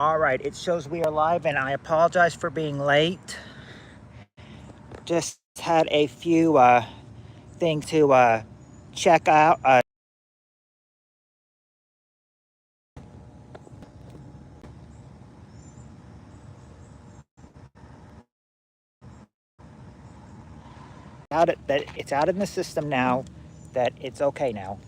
All right, it shows we are live, and I apologize for being late. Just had a few things to check out. That it's out in the system now. That it's okay now.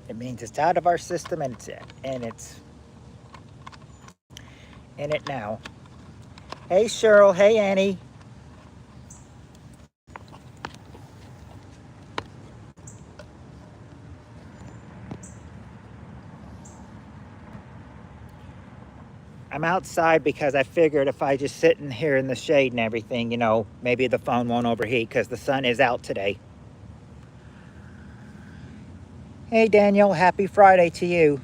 It means it's out of our system, and it's in it now. Hey Cheryl. Hey Annie. I'm outside because I figured if I just sit in here in the shade and everything, maybe the phone won't overheat because the sun is out today. Hey Daniel, happy Friday to you.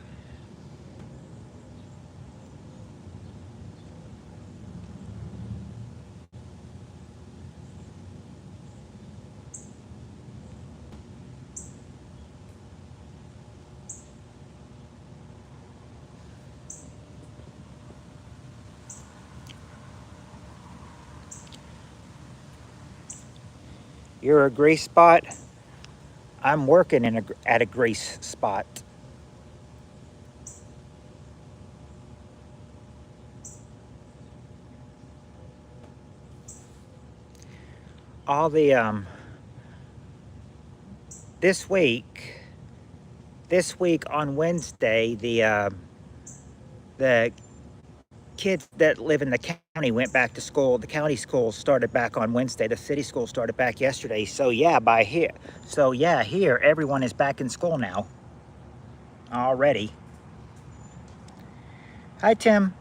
You're a grease spot. I'm working at a grease spot. All the this week on Wednesday, the kids that live in the county went back to school. The county school started back on Wednesday. The city school started back yesterday. So yeah, here everyone is back in school now already. Hi Tim.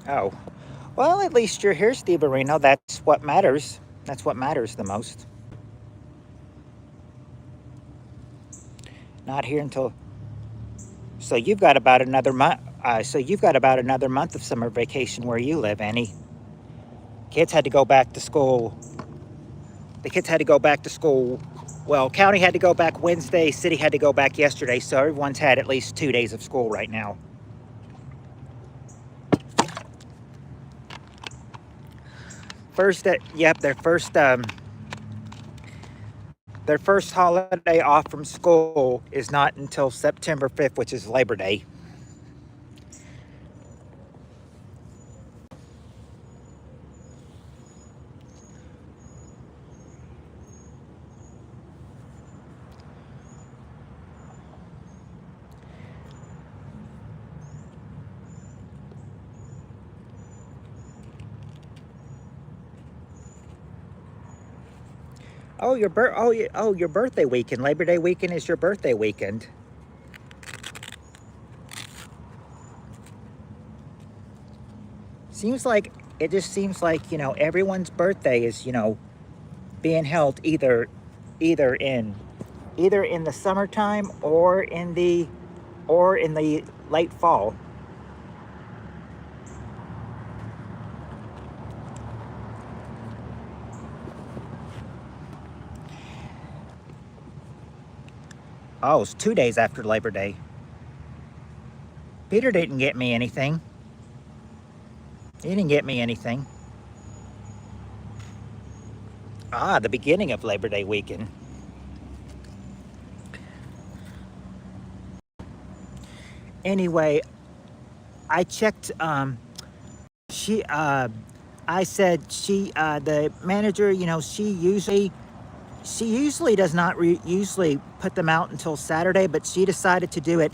Oh, well, at least you're here, Steve Areno. That's what matters. That's what matters the most. Not here until. So you've got about another month. Of summer vacation where you live, Annie. Kids had to go back to school. The kids had to go back to school. Well, county had to go back Wednesday. City had to go back yesterday. So everyone's had at least 2 days of school right now. Their first holiday off from school is not until September 5th, which is Labor Day. Oh, your birthday weekend. Labor Day weekend is your birthday weekend. It just seems like, everyone's birthday is, being held either in the summertime or in the late fall. Oh, it's 2 days after Labor Day. Peter didn't get me anything. He didn't get me anything. Ah, the beginning of Labor Day weekend. Anyway, I checked. I said the manager. She usually does not usually put them out until Saturday, but she decided to do it.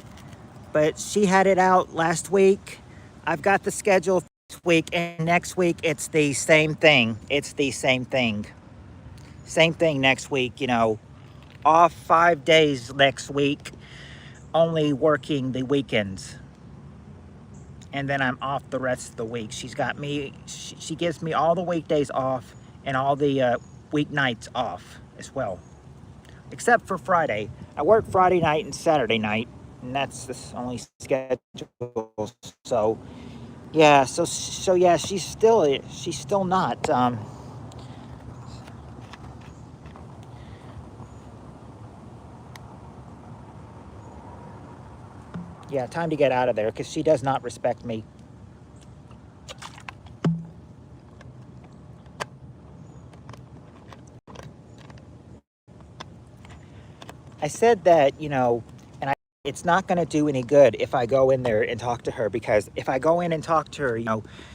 But she had it out last week. I've got the schedule this week, and next week it's the same thing. It's the same thing. Same thing next week. Off 5 days next week, only working the weekends. And then I'm off the rest of the week. She's got me. She gives me all the weekdays off and all the weeknights off as well, except for Friday. I work Friday night and Saturday night, and that's the only schedule. So yeah, so yeah, she's still not. Yeah, time to get out of there because she does not respect me. I said that, and it's not going to do any good if I go in there and talk to her, because if I go in and talk to her,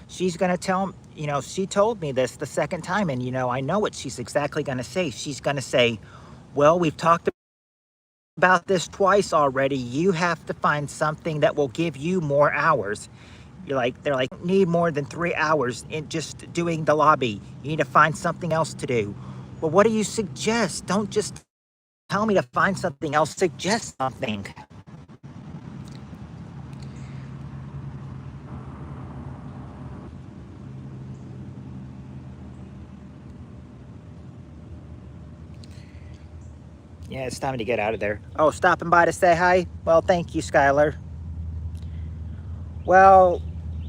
she's going to tell, she told me this the second time, and, I know what she's exactly going to say. She's going to say, well, we've talked about this twice already. You have to find something that will give you more hours. They're like, need more than 3 hours in just doing the lobby. You need to find something else to do. Well, what do you suggest? Don't just tell me to find something else. Suggest something. Yeah, it's time to get out of there. Oh, stopping by to say hi? Well, thank you, Skylar. Well,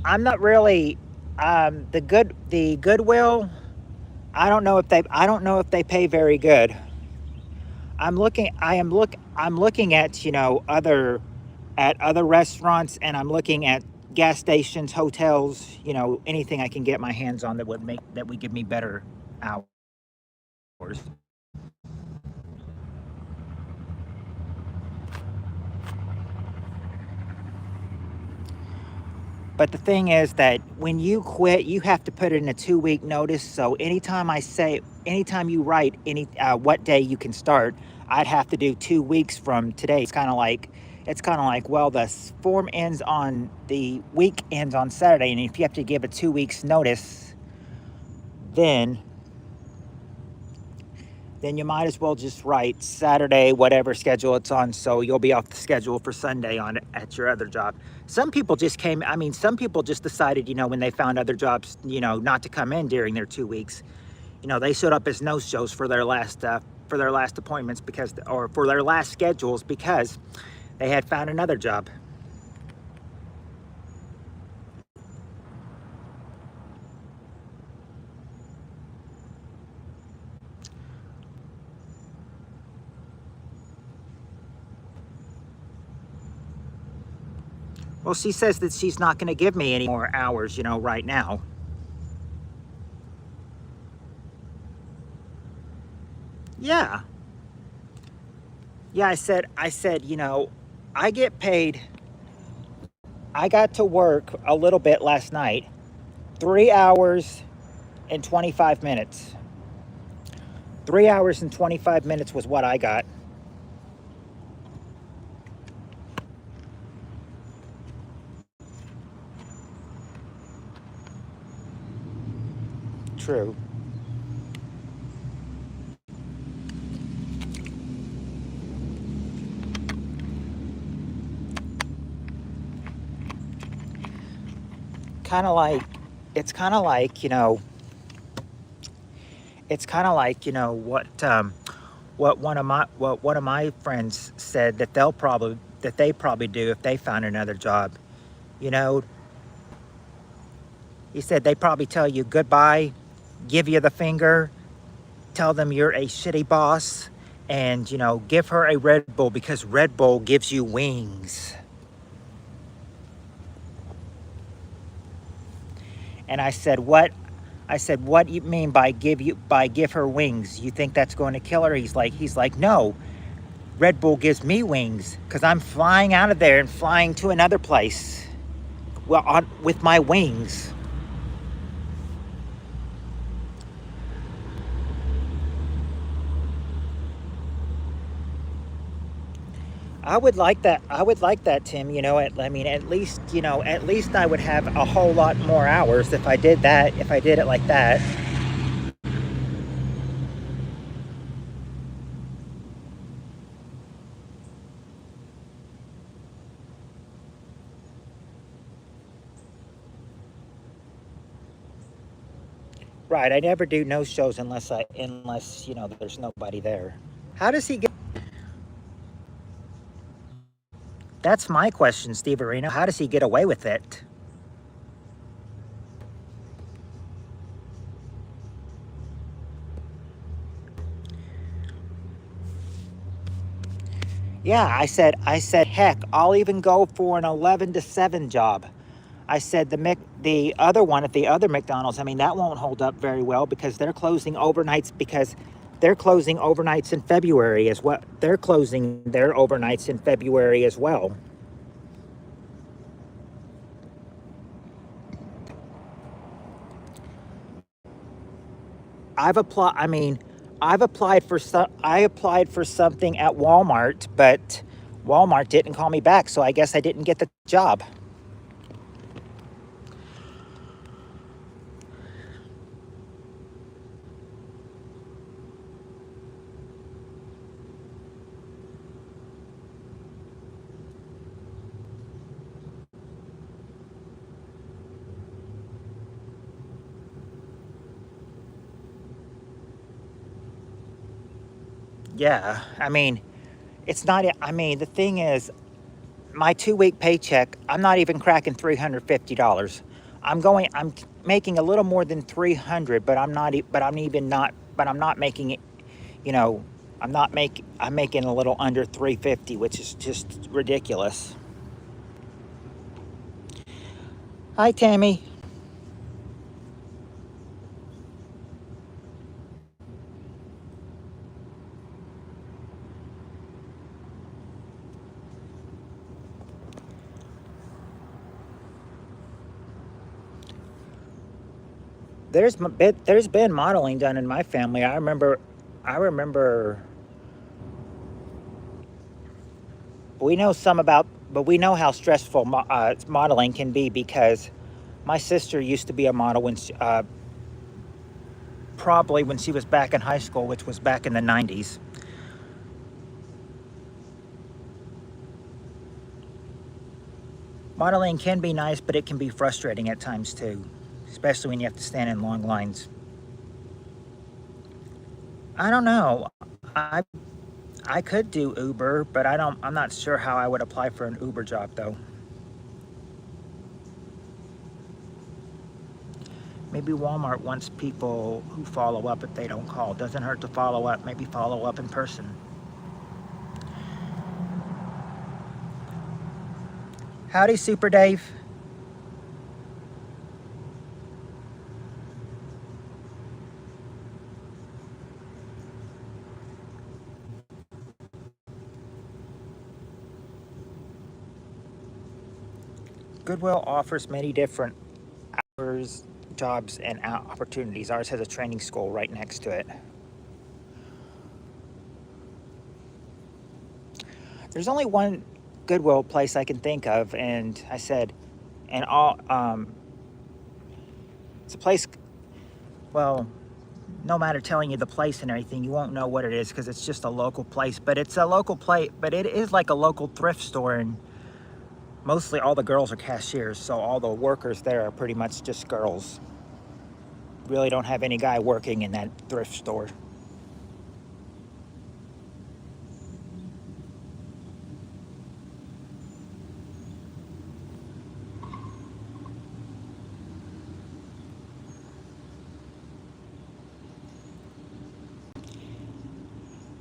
I'm not really the Goodwill. I don't know if they pay very good. I'm looking at, at other restaurants, and I'm looking at gas stations, hotels, anything I can get my hands on that would give me better hours. But the thing is that when you quit, you have to put in a 2 week notice. So anytime you write what day you can start, I'd have to do 2 weeks from today. It's kind of like, well, the week ends on Saturday, and if you have to give a 2 weeks notice, then then you might as well just write Saturday, whatever schedule it's on, so you'll be off the schedule for Sunday on at your other job. Some people just decided, when they found other jobs, not to come in during their 2 weeks. They showed up as no-shows for their last appointments or for their last schedules because they had found another job. Well, she says that she's not going to give me any more hours, right now. Yeah. Yeah, I said, I get paid. I got to work a little bit last night, 3 hours and 25 minutes. 3 hours and 25 minutes was what I got. True. Kind of like, it's kind of like, it's kind of like, what one of my friends said that they probably do if they found another job. You know, he said they probably tell you goodbye, give you the finger, tell them you're a shitty boss, and give her a Red Bull because Red Bull gives you wings. And I said, what? I said, what do you mean by give her wings? You think that's going to kill her? He's like, no, Red Bull gives me wings because I'm flying out of there and flying to another place. Well, with my wings. I would like that. I would like that, Tim. At least I would have a whole lot more hours if I did that. If I did it like that. Right, I never do no shows unless you know there's nobody there. How does he get? That's my question, Steve Areno. How does he get away with it? Yeah, I said, heck, I'll even go for an 11 to 7 job. I said the other one at the other McDonald's, I mean, that won't hold up very well because they're closing overnights in February as well. They're closing their overnights in February as well. I've applied for something at Walmart, but Walmart didn't call me back, so I guess I didn't get the job. Yeah, I mean, it's not. I mean, the thing is, my 2 week paycheck, I'm not even cracking $350. I'm making a little more than 300, but I'm not making it, you know, I'm making a little under 350, which is just ridiculous. Hi, Tammy. There's been modeling done in my family. I remember we know some about, but we know how stressful modeling can be because my sister used to be a model probably when she was back in high school, which was back in the 90s. Modeling can be nice, but it can be frustrating at times too, especially when you have to stand in long lines. I don't know. I I could do Uber, but I'm not sure how I would apply for an Uber job though. Maybe Walmart wants people who follow up if they don't call. Doesn't hurt to follow up. Maybe follow up in person. Howdy, Super Dave. Goodwill offers many different hours, jobs, and opportunities. Ours has a training school right next to it. There's only one Goodwill place I can think of, and I said, and all it's a place. Well, no matter telling you the place and everything, you won't know what it is because it's just a local place. But it's a local place, but it is like a local thrift store, and mostly all the girls are cashiers, so all the workers there are pretty much just girls. Really don't have any guy working in that thrift store.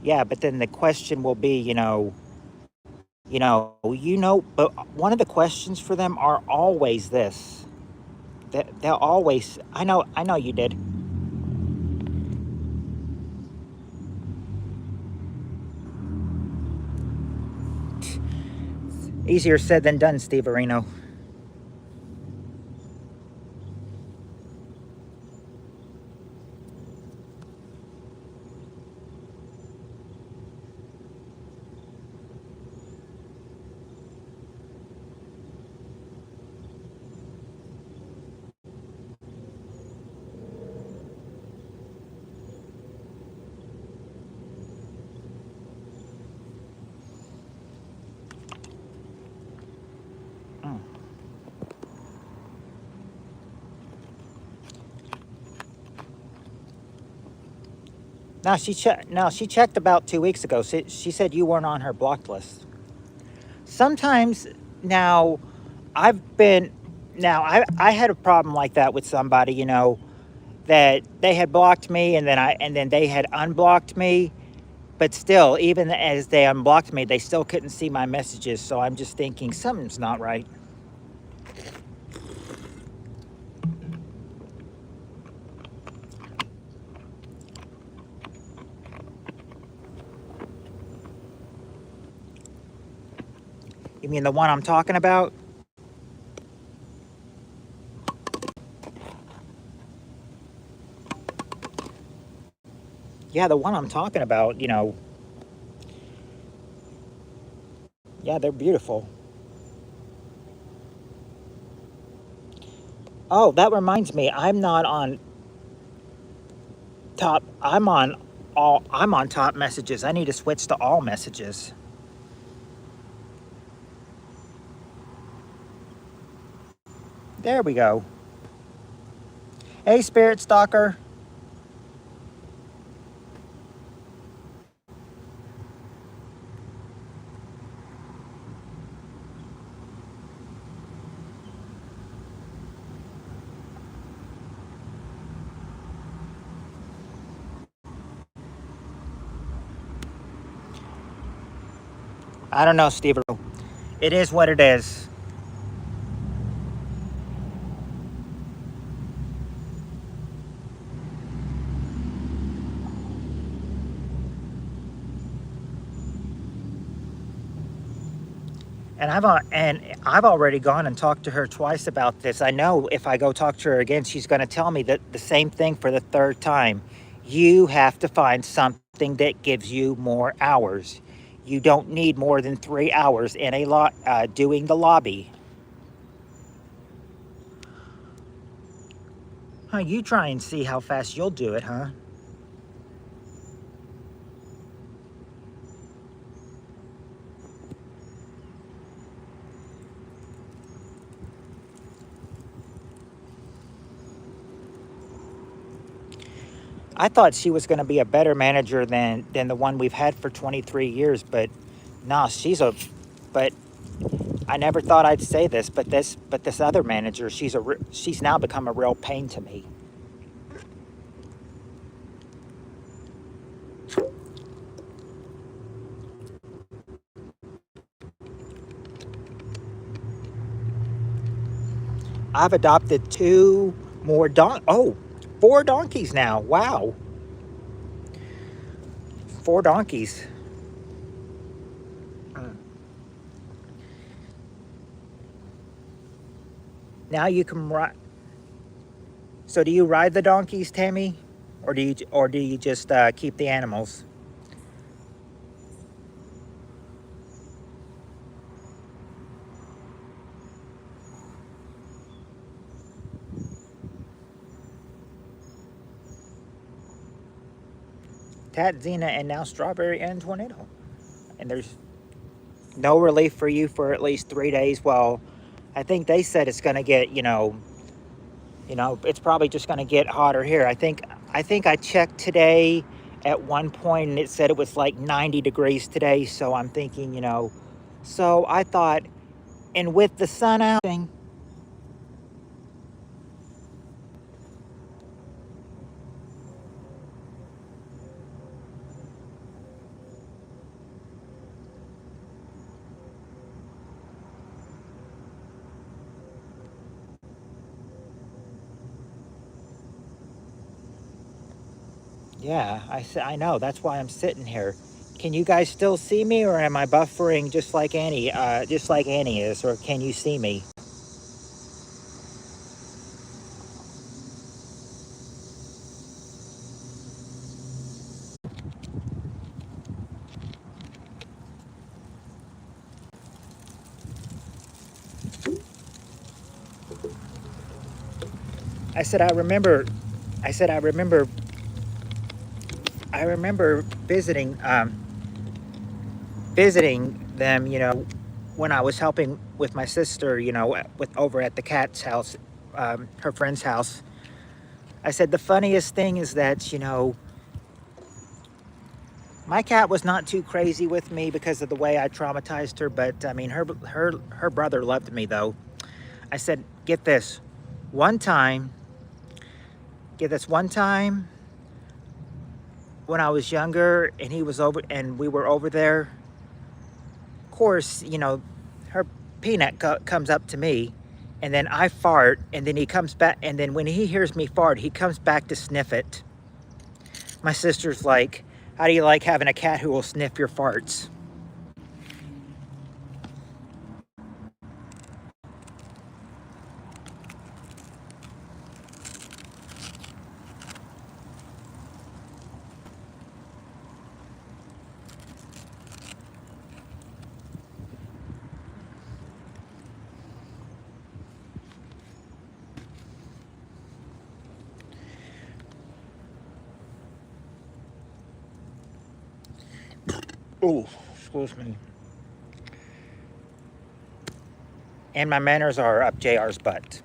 Yeah, but then the question will be, but one of the questions for them are always this. They'll always, I know you did. Easier said than done, Steve Areno. Now she checked. Now she checked about 2 weeks ago. She said you weren't on her blocked list. Sometimes now, I've been now I had a problem like that with somebody. That they had blocked me, and then they had unblocked me. But still, even as they unblocked me, they still couldn't see my messages. So I'm just thinking something's not right. You mean the one I'm talking about? Yeah, the one I'm talking about. Yeah, they're beautiful. Oh, that reminds me. I'm not on top. I'm on all. I'm on top messages. I need to switch to all messages. There we go. Hey, Spirit Stalker. I don't know, Steve. It is what it is. And I've already gone and talked to her twice about this. I know if I go talk to her again, she's going to tell me that the same thing for the third time. You have to find something that gives you more hours. You don't need more than 3 hours in a lot doing the lobby. Huh? You try and see how fast you'll do it, huh? I thought she was going to be a better manager than the one we've had for 23 years, but no, she's a. But I never thought I'd say this, but this other manager, she's now become a real pain to me. I've adopted two more four donkeys now. Wow, four donkeys. Mm. Now you can ride. So do you ride the donkeys, Tammy, or do you just keep the animals? Tat, Xena, and now Strawberry and Tornado. And there's no relief for you for at least 3 days. Well, I think they said it's going to get, it's probably just going to get hotter here. I think I checked today at one point and it said it was like 90 degrees today. So I'm thinking, so I thought, and with the sun out, yeah, I know. That's why I'm sitting here. Can you guys still see me, or am I buffering just like Annie is, or can you see me? I said I remember. I said I remember. I remember visiting them. When I was helping with my sister. With over at the cat's house, her friend's house. I said the funniest thing is that My cat was not too crazy with me because of the way I traumatized her, but I mean, her brother loved me though. I said, get this, one time, get this one time when I was younger and he was over and we were over there. Of course, you know, her peanut comes up to me and then I fart and then he comes back and then when he hears me fart, he comes back to sniff it. My sister's like, how do you like having a cat who will sniff your farts? Oh, excuse me. And my manners are up JR's butt.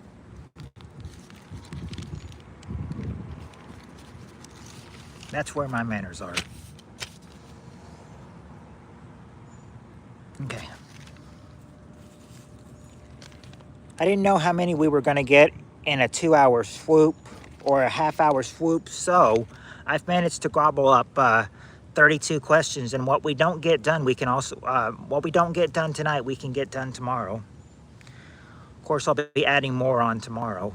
That's where my manners are. Okay. I didn't know how many we were going to get in a 2-hour swoop or a half-hour swoop, so I've managed to gobble up 32 questions. And what we don't get done, we can also, what we don't get done tonight, we can get done tomorrow. Of course, I'll be adding more on tomorrow.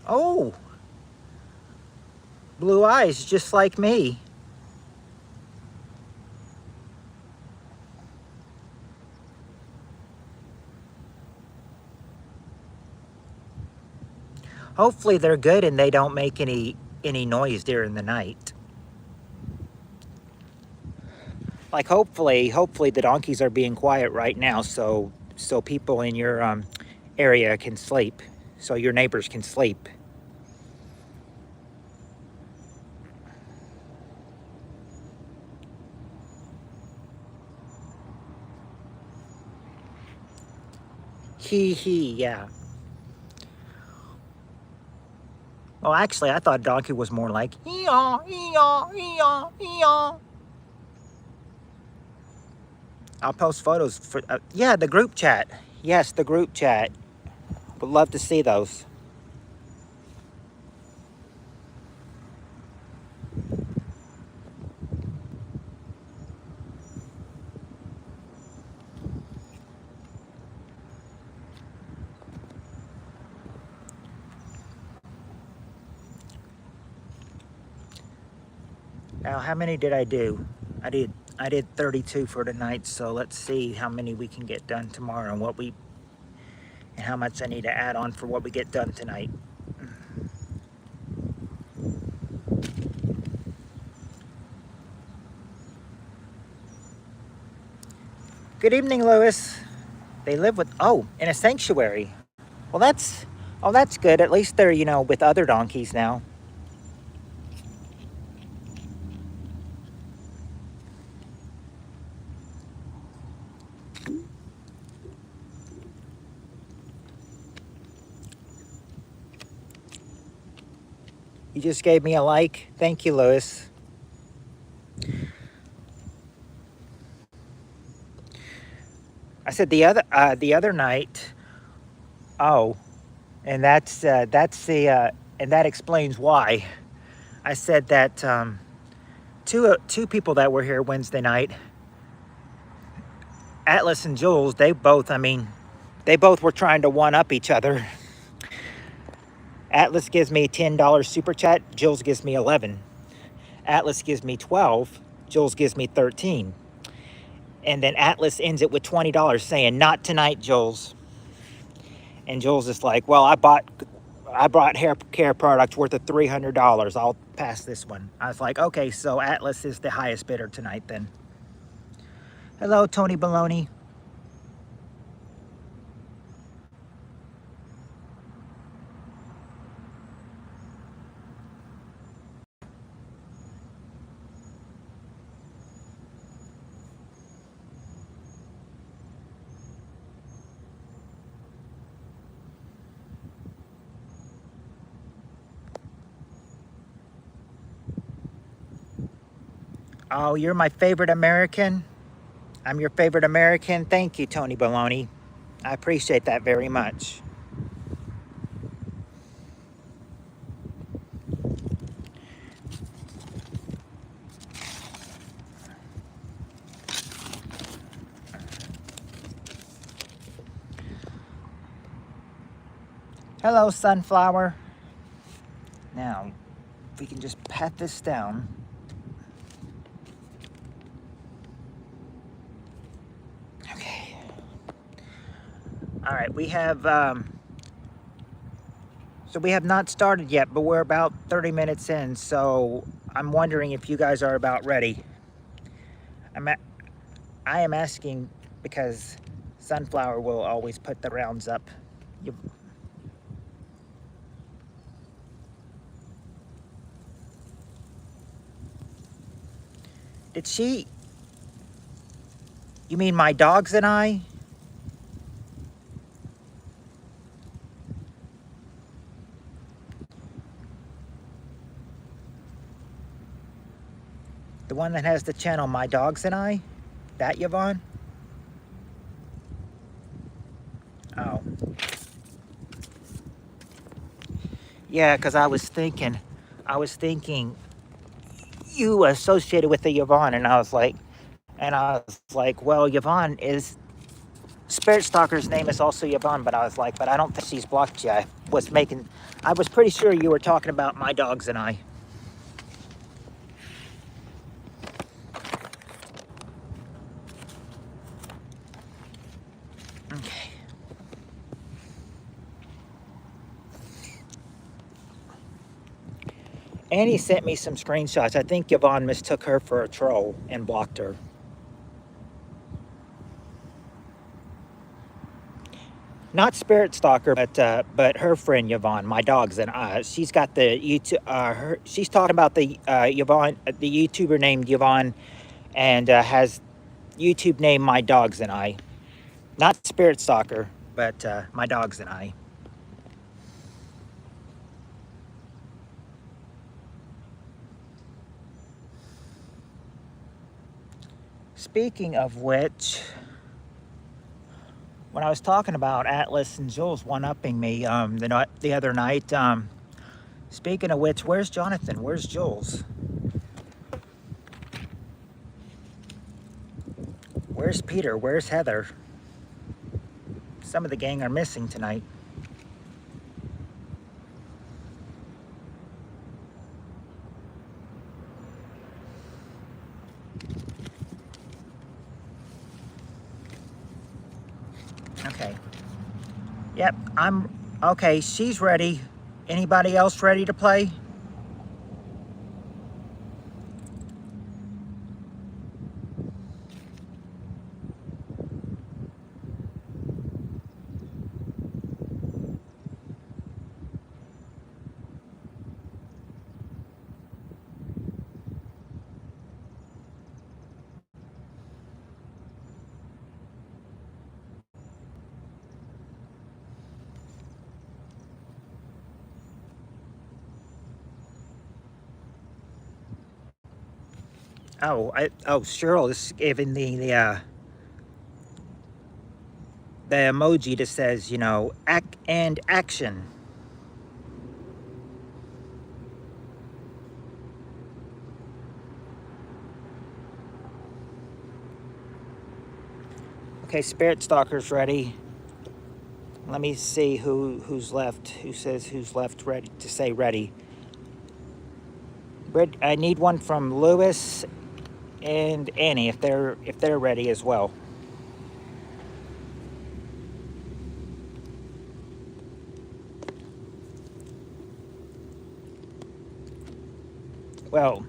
Oh, blue eyes, just like me. Hopefully they're good and they don't make any noise during the night. Like hopefully the donkeys are being quiet right now, so people in your area can sleep, so your neighbors can sleep. Hee hee, yeah. Well, actually, I thought donkey was more like ee-yaw, ee-yaw, ee-yaw, ee-yaw. I'll post photos for, yeah, the group chat. Yes, the group chat. Would love to see those. Now, how many did I do? I did 32 for tonight, so let's see how many we can get done tomorrow and how much I need to add on for what we get done tonight. Good evening, Lewis. They live with, oh, in a sanctuary. Well, that's good. At least they're, you know, with other donkeys now. You just gave me a like. Thank you, Lewis. I said the other night. Oh, and that's the and that explains why. I said that two people that were here Wednesday night, Atlas and Jules, they both, I mean, they both were trying to one up each other. Atlas gives me $10 super chat. Jules gives me 11. Atlas gives me 12. Jules gives me 13. And then Atlas ends it with $20 saying, "Not tonight, Jules." And Jules is like, "Well, I brought hair care products worth of $300. I'll pass this one." I was like, "Okay, so Atlas is the highest bidder tonight then." Hello, Tony Baloney. Oh, you're my favorite American? I'm your favorite American? Thank you, Tony Baloney. I appreciate that very much. Hello, Sunflower. Now, if we can just pat this down. Okay. All right, we have, so we have not started yet, but we're about 30 minutes in, so I'm wondering if you guys are about ready. I am asking because Sunflower will always put the rounds up. You, did she, you mean my dogs and I? The one that has the channel, My Dogs and I? That Yvonne? Oh. Yeah, because I was thinking you associated with the Yvonne, and I was like, well, Yvonne is, Spirit Stalker's name is also Yvonne, but I was like, but I don't think she's blocked you. I was pretty sure you were talking about My Dogs and I. Okay. Annie sent me some screenshots. I think Yvonne mistook her for a troll and blocked her. Not Spirit Stalker, but her friend Yvonne, My Dogs and I. She's got the YouTube. She's talking about the Yvonne, the YouTuber named Yvonne, and has YouTube name My Dogs and I. Not Spirit Stalker, but My Dogs and I. Speaking of which, when I was talking about Atlas and Jules one-upping me the other night, speaking of which, where's Jonathan? Where's Jules? Where's Peter? Where's Heather? Some of the gang are missing tonight. Okay. Yep, okay, she's ready. Anybody else ready to play? Cheryl is giving the emoji that says, act and action. Okay, Spirit Stalker's ready. Let me see who's left. Who's left ready to say ready. I need one from Lewis and Annie if they're ready as well. Well,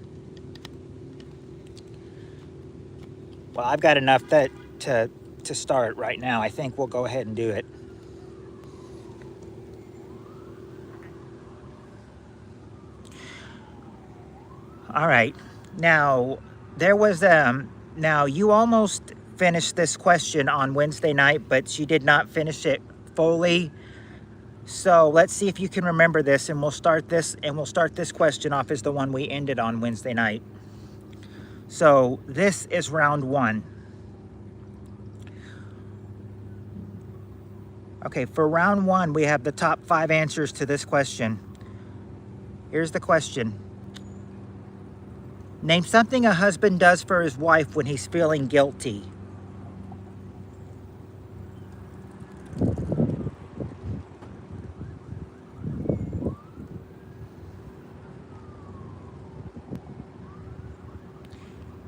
I've got enough to start right now. I think we'll go ahead and do it. All right. Now, there was now you almost finished this question on Wednesday night, but you did not finish it fully. So let's see if you can remember this, and we'll start this question off as the one we ended on Wednesday night. So this is round one. Okay, for round one, we have the top 5 answers to this question. Here's the question. Name something a husband does for his wife when he's feeling guilty.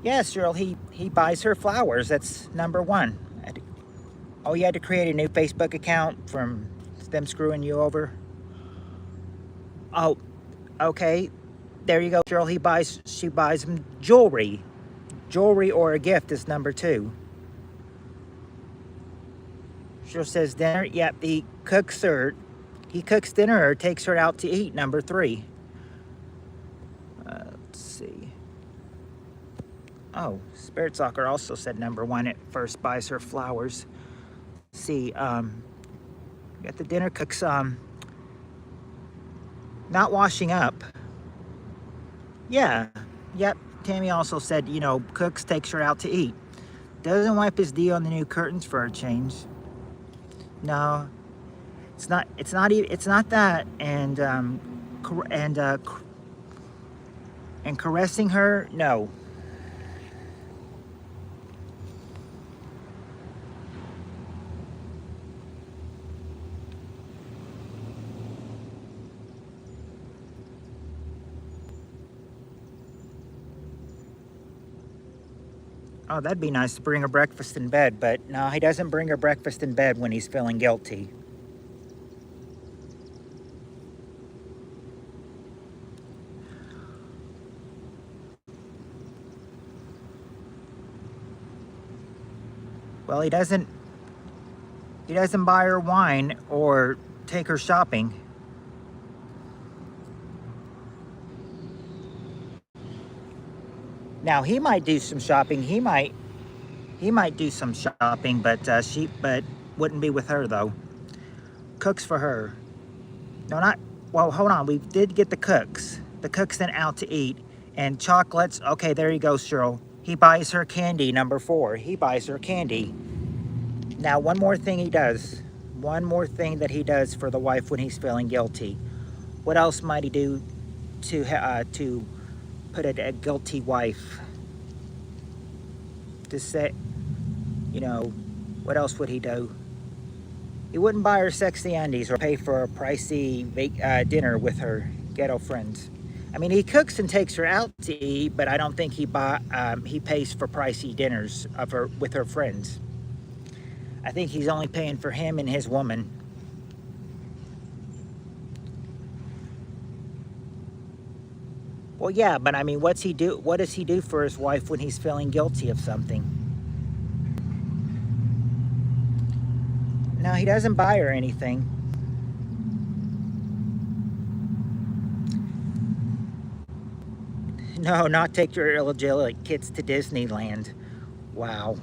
Yes, Cheryl, he buys her flowers. That's number one. Oh, you had to create a new Facebook account from them screwing you over? Oh, okay. There you go, Cheryl. She buys him jewelry. Jewelry or a gift is number 2. Cheryl says dinner. Yep, he cooks dinner or takes her out to eat, number 3. Let's see. Oh, Spirit Soccer also said number 1 at first, buys her flowers. Let's see, got the dinner, cooks, not washing up. Yeah, yep. Tammy also said, cooks, takes her out to eat. Doesn't wipe his D on the new curtains for a change. No, it's not that. And caressing her, no. Oh, that'd be nice to bring her breakfast in bed, but no, he doesn't bring her breakfast in bed when he's feeling guilty. Well, he doesn't buy her wine or take her shopping. Now, he might do some shopping. He might do some shopping, but wouldn't be with her though. Cooks for her. No, not, well, hold on. We did get the cooks. The cooks then out to eat. And chocolates. Okay, there you go, Cheryl. He buys her candy, number 4. He buys her candy. Now, one more thing he does. One more thing that he does for the wife when he's feeling guilty. What else might he do to put a guilty wife? To say, what else would he do? He wouldn't buy her sexy undies or pay for a pricey dinner with her ghetto friends. I mean, he cooks and takes her out to eat, but I don't think he pays for pricey dinners with her friends. I think he's only paying for him and his woman. Well, yeah, but I mean, what does he do for his wife when he's feeling guilty of something? No, he doesn't buy her anything. No, not take your illegitimate kids to Disneyland. Wow.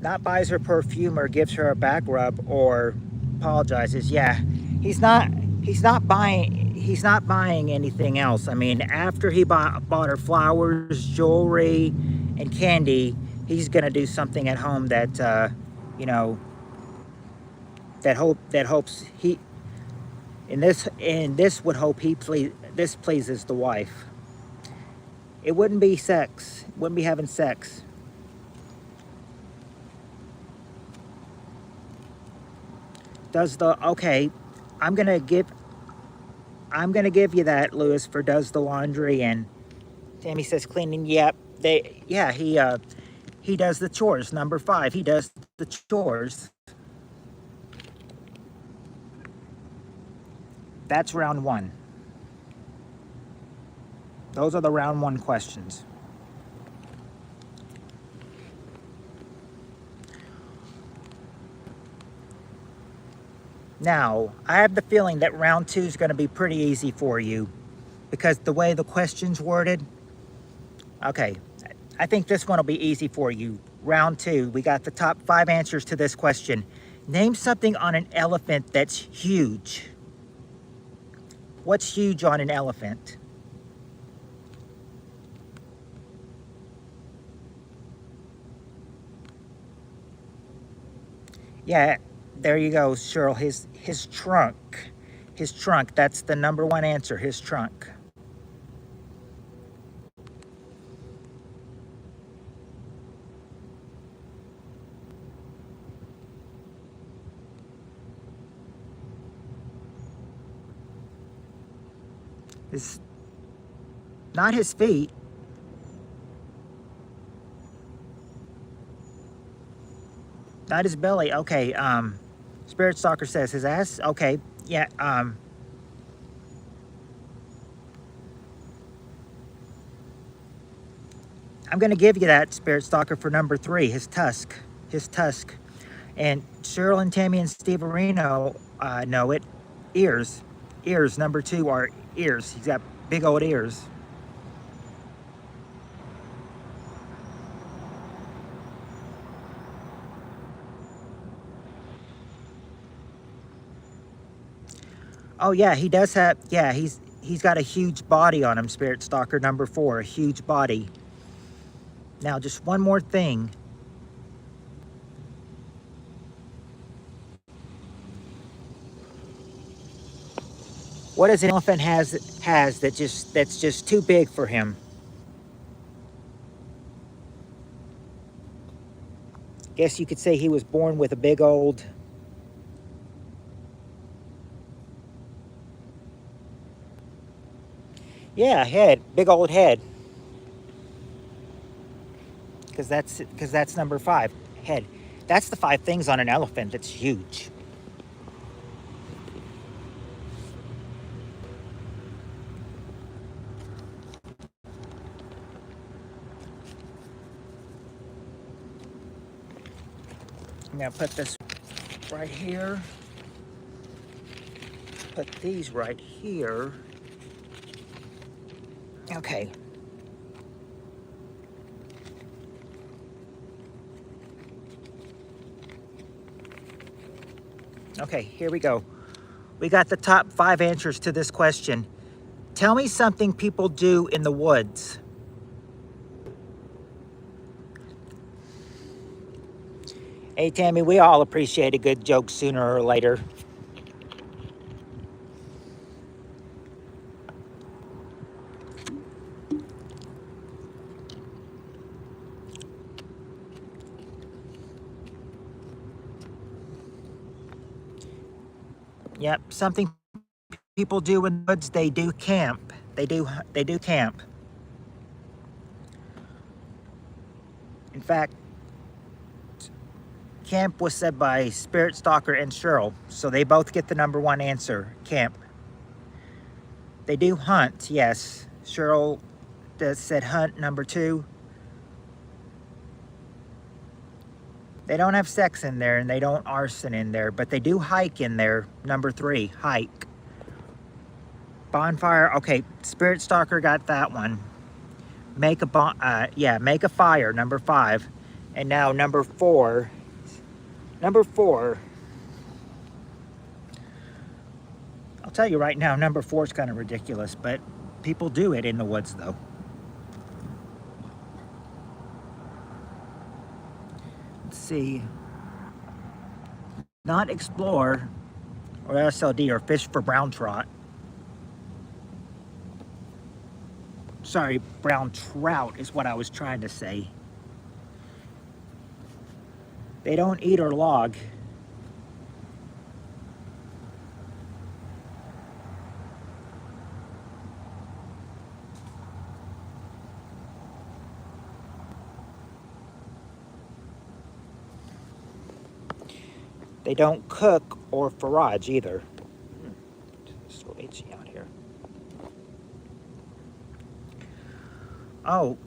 Not buys her perfume or gives her a back rub or apologizes. Yeah, he's not buying anything else. I mean, after he bought her flowers, jewelry, and candy, he's gonna do something at home that that hopes he would hope this pleases the wife. It wouldn't be sex. Wouldn't be having sex. Okay, I'm gonna give you that, Lewis, for does the laundry. And Tammy says cleaning. Yep, he does the chores. Number 5, he does the chores. That's round 1. Those are the round 1 questions. Now, I have the feeling that round 2 is going to be pretty easy for you because the way the question's worded. Okay, I think this one will be easy for you. Round 2, we got the top 5 answers to this question. Name something on an elephant that's huge. What's huge on an elephant? Yeah, there you go, Cheryl. His trunk. His trunk. That's the number one answer. His trunk. It's not his feet. Not his belly. Okay. Spirit Stalker says his ass. Okay. Yeah. I'm gonna give you that, Spirit Stalker, for number three. His tusk. His tusk. And Cheryl and Tammy and Steve Areno know it. Ears. Ears. Number two are ears. He's got big old ears. Oh yeah, he does have. Yeah, he's got a huge body on him. Spirit Stalker number four, a huge body. Now, just one more thing. What does an elephant has that's just too big for him? Guess you could say he was born with a big old. Yeah, head, big old head. Because that's number five, head. That's the five things on an elephant that's huge. I'm gonna put this right here. Put these right here. Okay. Okay, here we go. We got the top five answers to this question. Tell me something people do in the woods. Hey, Tammy, we all appreciate a good joke sooner or later. Yep, something people do in the woods, they do camp. They do camp. In fact, camp was said by Spirit Stalker and Cheryl, so they both get the number one answer, camp. They do hunt, yes. Cheryl said hunt, number two. They don't have sex in there and they don't arson in there, but they do hike in there, number three, hike. Bonfire, okay, Spirit Stalker got that one. Make a fire, number five. And now number four, I'll tell you right now, number four is kind of ridiculous, but people do it in the woods though. Let's see. Not explore or SLD or fish for brown trout. Sorry, brown trout is what I was trying to say. They don't eat or log. They don't cook or forage either. It's so itchy out here. Oh,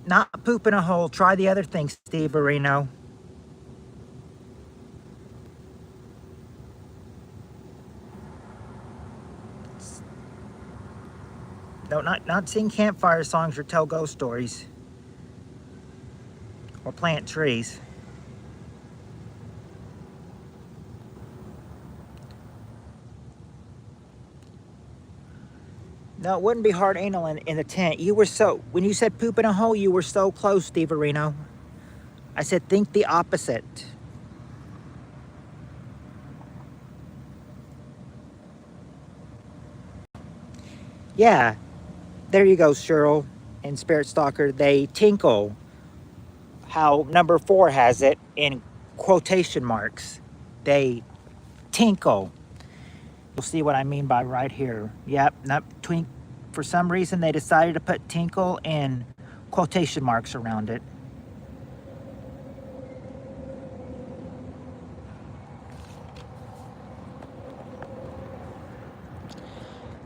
not poop in a hole. Try the other thing, Steve Areno. No, not sing campfire songs or tell ghost stories. Or plant trees. No, it wouldn't be hard anal in the tent. You were when you said poop in a hole, you were so close, Steve Areno. I said think the opposite. Yeah, there you go, Cheryl and Spirit Stalker. They tinkle. How number 4 has it in quotation marks. They tinkle. You'll see what I mean by right here. Yep, not twink. For some reason, they decided to put tinkle in quotation marks around it.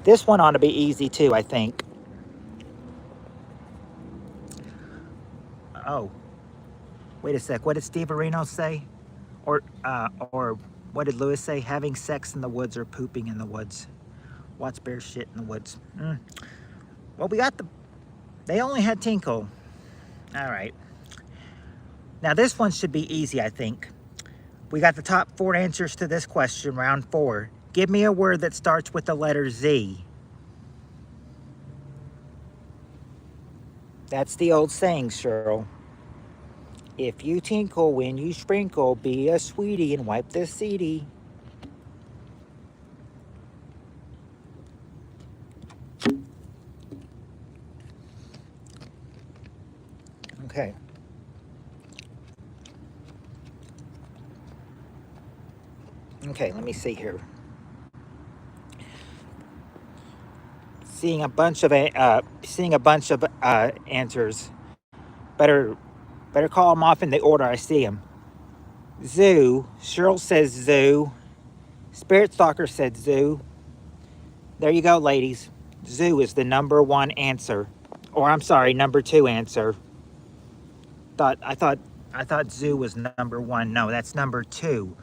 This one ought to be easy too, I think. Oh, wait a sec. What did Steve Areno say? Or what did Lewis say? Having sex in the woods or pooping in the woods. Watch bear shit in the woods. Well, we got they only had tinkle. All right. Now this one should be easy, I think. We got the top 4 answers to this question, round 4. Give me a word that starts with the letter Z. That's the old saying, Cheryl. If you tinkle when you sprinkle, be a sweetie and wipe the seedy. Okay. Okay, let me see here. Seeing a bunch of answers. Better call them off in the order I see them. Zoo. Cheryl says zoo. Spirit Stalker said zoo. There you go, ladies. Zoo is the number 1 answer. Or I'm sorry, number 2 answer. I thought zoo was number 1. No, that's number 2.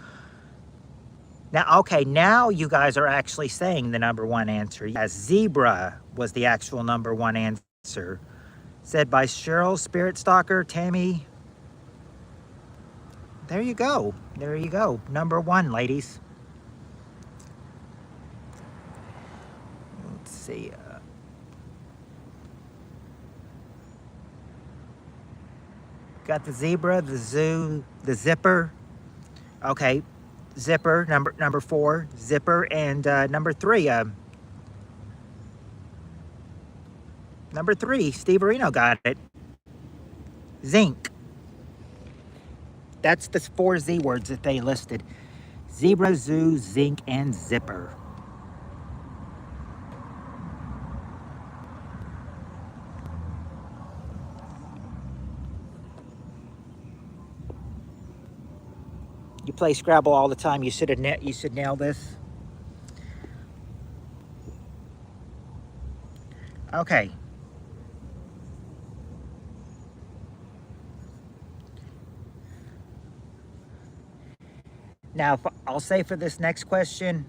Now, okay, now you guys are actually saying the number 1 answer. Yes, zebra was the actual number 1 answer. Said by Cheryl, Spirit Stalker, Tammy. There you go. There you go. Number 1, ladies. Let's see. Got the zebra, the zoo, the zipper. Okay, zipper, number 4, zipper, and number 3. Number 3, Steve Areno got it. Zinc. That's the 4 Z words that they listed. Zebra, zoo, zinc, and zipper. You play Scrabble all the time. You should nail this. Okay. Now, I'll say for this next question,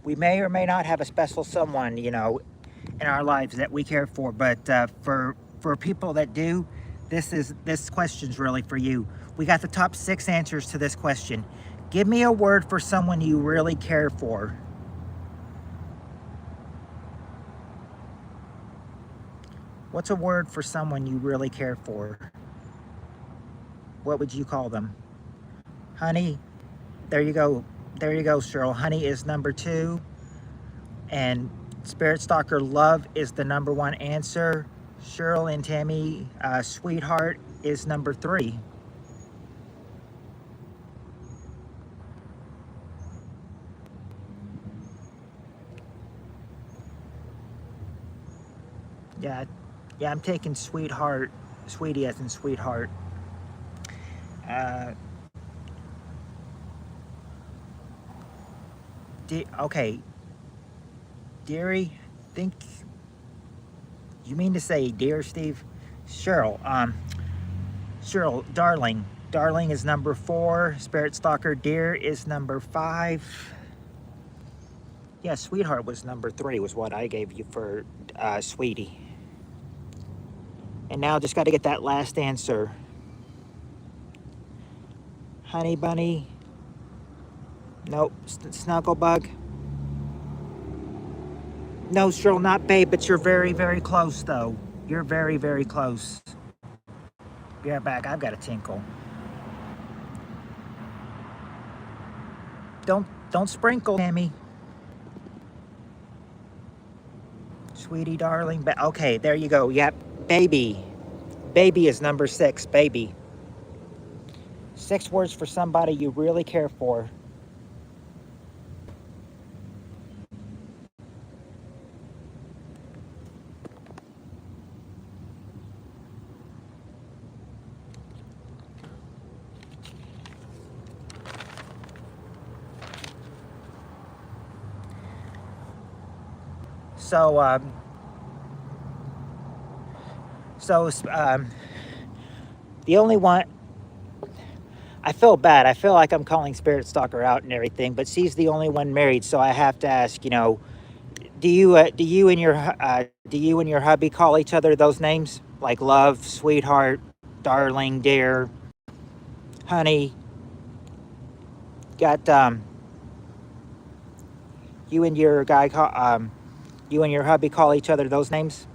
we may or may not have a special someone, in our lives that we care for. But for people that do, this question's really for you. We got the top 6 answers to this question. Give me a word for someone you really care for. What's a word for someone you really care for? What would you call them? Honey. There you go. There you go, Cheryl. Honey is number 2. And Spirit Stalker, love is the number 1 answer. Cheryl and Tammy, sweetheart is number 3. Yeah, I'm taking sweetheart, sweetie as in sweetheart. Okay, dearie, think you mean to say dear, Steve? Cheryl, darling. Darling is number 4. Spirit Stalker, dear is number 5. Yeah, sweetheart was number 3, was what I gave you for sweetie. And now just got to get that last answer. Honey bunny. Nope. Snugglebug. No, Cheryl, not babe, but you're very, very close, though. You're very, very close. Be right back. I've got a tinkle. Don't sprinkle, Tammy. Sweetie, darling. Okay, there you go. Yep, baby. Baby is number 6, baby. 6 words for somebody you really care for. So, the only one, I feel bad. I feel like I'm calling Spirit Stalker out and everything, but she's the only one married, so I have to ask, do you and your hubby call each other those names? Like love, sweetheart, darling, dear, honey? Got you and your guy you and your hubby call each other those names?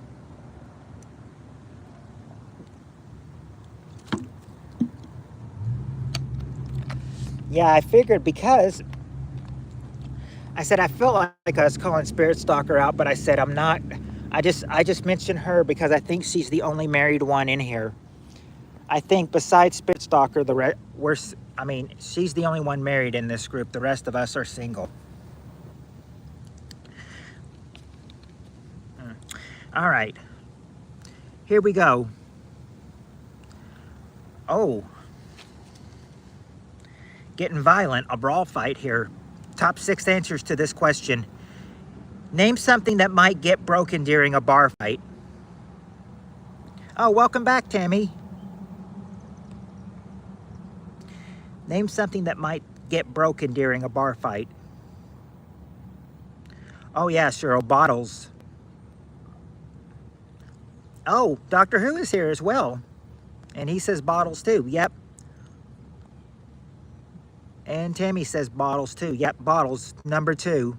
Yeah, I figured, because I said I felt like I was calling Spirit Stalker out, but I said I'm not. I just mentioned her because I think she's the only married one in here. I think besides Spirit Stalker, she's the only one married in this group. The rest of us are single. All right, here we go. Oh, getting violent, a brawl fight here. Top 6 answers to this question. Name something that might get broken during a bar fight. Oh, welcome back, Tammy. Name something that might get broken during a bar fight. Oh yeah, Cheryl, bottles. Oh, Doctor Who is here as well. And he says bottles too. Yep. And Tammy says bottles too. Yep, bottles, number 2.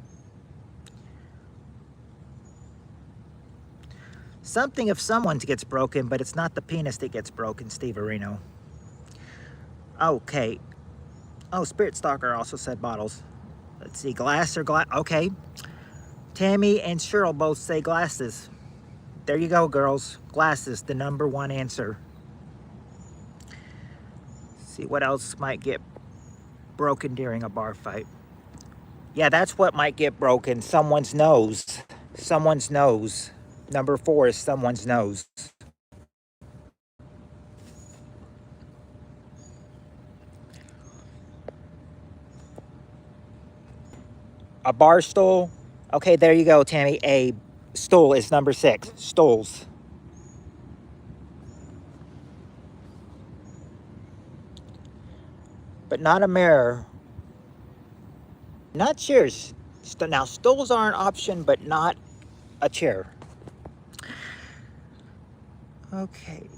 Something if someone's gets broken, but it's not the penis that gets broken, Steve Areno. Okay. Oh, Spirit Stalker also said bottles. Let's see, glass or glass. Okay. Tammy and Cheryl both say glasses. There you go, girls. Glasses, the number 1 answer. See what else might get broken during a bar fight. Yeah, that's what might get broken. Someone's nose. Someone's nose. Number 4 is someone's nose. A bar stool. Okay, there you go, Tammy. A stool is number 6. Stools. But not a mirror. Not chairs. Now, stools are an option, but not a chair. Okay.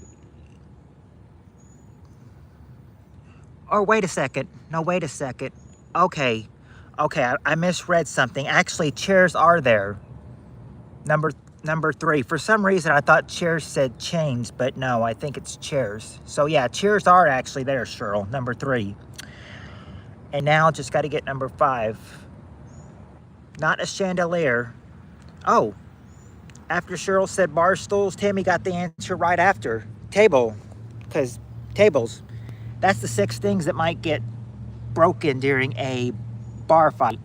Or wait a second. No, wait a second. Okay. Okay, I misread something. Actually, chairs are there. Number 3. For some reason, I thought chairs said chains, but no, I think it's chairs. So yeah, chairs are actually there, Cheryl. Number 3. And now just got to get number 5. Not a chandelier. Oh, after Cheryl said bar stools, Tammy got the answer right after. Table, because tables. That's the 6 things that might get broken during a bar fight.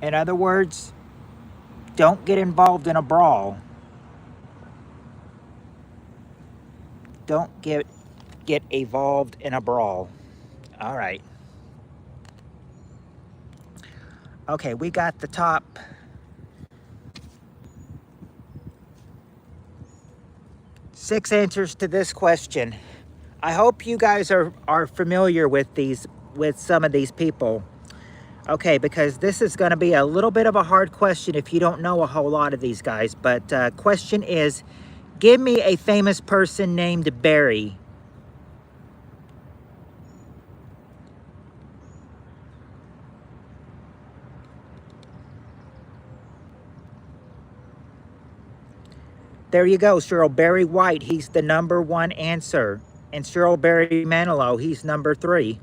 In other words, don't get involved in a brawl. Don't get involved in a brawl. All right. Okay, we got the top 6 answers to this question. I hope you guys are familiar with some of these people. Okay, because this is going to be a little bit of a hard question if you don't know a whole lot of these guys. But question is, give me a famous person named Barry. There you go, Cheryl. Barry White, he's the number 1 answer. And Cheryl Barry Manilow, he's number 3.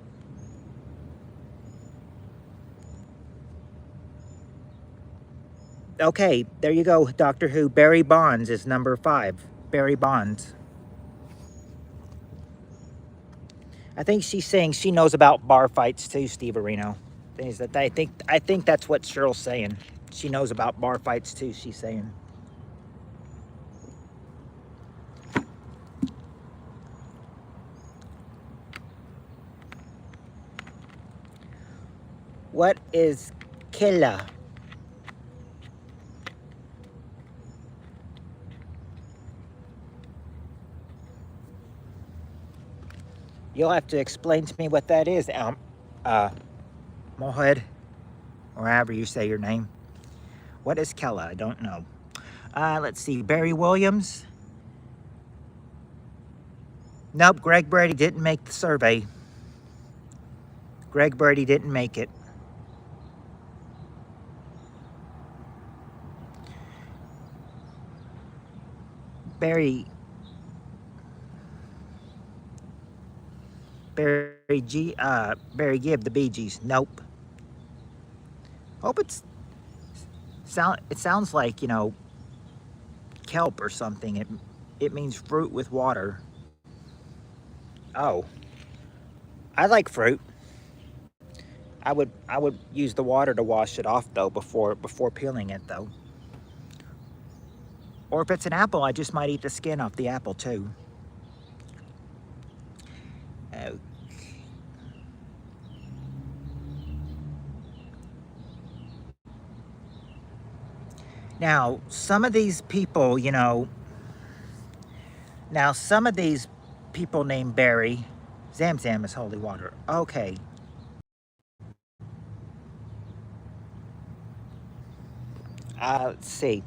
Okay, there you go, Doctor Who. Barry Bonds is number 5. Barry Bonds. I think she's saying she knows about bar fights too, Steve Areno. I think that's what Cheryl's saying. She knows about bar fights too, she's saying. What is Killa? You'll have to explain to me what that is, Mohed, or however you say your name. What is Kella? I don't know. Let's see. Barry Williams. Nope, Greg Brady didn't make the survey. Greg Brady didn't make it. Barry Gibb, the Bee Gees. Nope. Hope it sounds like, kelp or something. It means fruit with water. Oh. I like fruit. I would use the water to wash it off though before peeling it though. Or if it's an apple, I just might eat the skin off the apple too. Okay. Now, some of these people, some of these people named Barry, Zamzam is holy water. Okay. Let's see.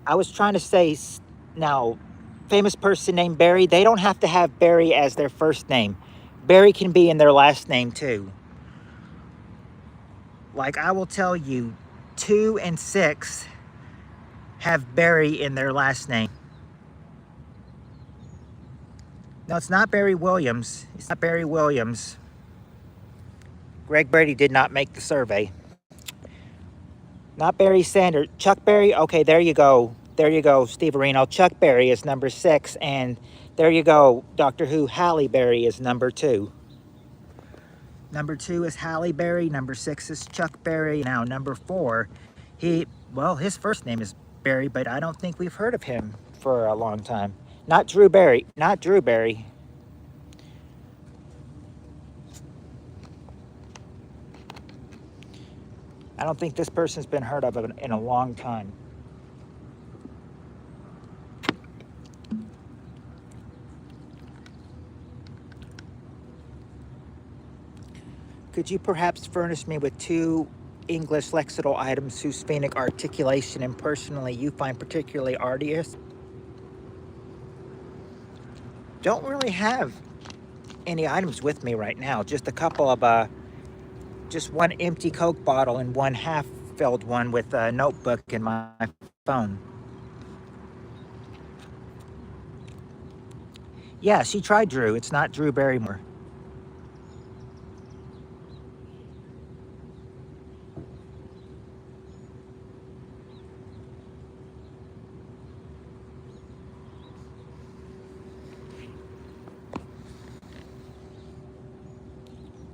I was trying to say, now, famous person named Barry, they don't have to have Barry as their first name. Barry can be in their last name too. Like I will tell you, 2 and 6 have Barry in their last name. No, it's not Barry Williams. It's not Barry Williams. Greg Brady did not make the survey. Not Barry Sanders. Chuck Berry. Okay, there you go. There you go, Steve Areno. Chuck Berry is number 6. And there you go, Doctor Who. Halle Berry is number 2. Number 2 is Halle Berry. Number 6 is Chuck Berry. Now, number 4, his first name is Berry, but I don't think we've heard of him for a long time. Not Drew Berry. Not Drew Berry. I don't think this person's been heard of in a long time. Could you perhaps furnish me with 2 English lexical items whose phonic articulation and personally you find particularly arduous? Don't really have any items with me right now. Just a couple of, just one empty Coke bottle and one half-filled one with a notebook in my phone. Yeah, she tried Drew. It's not Drew Barrymore.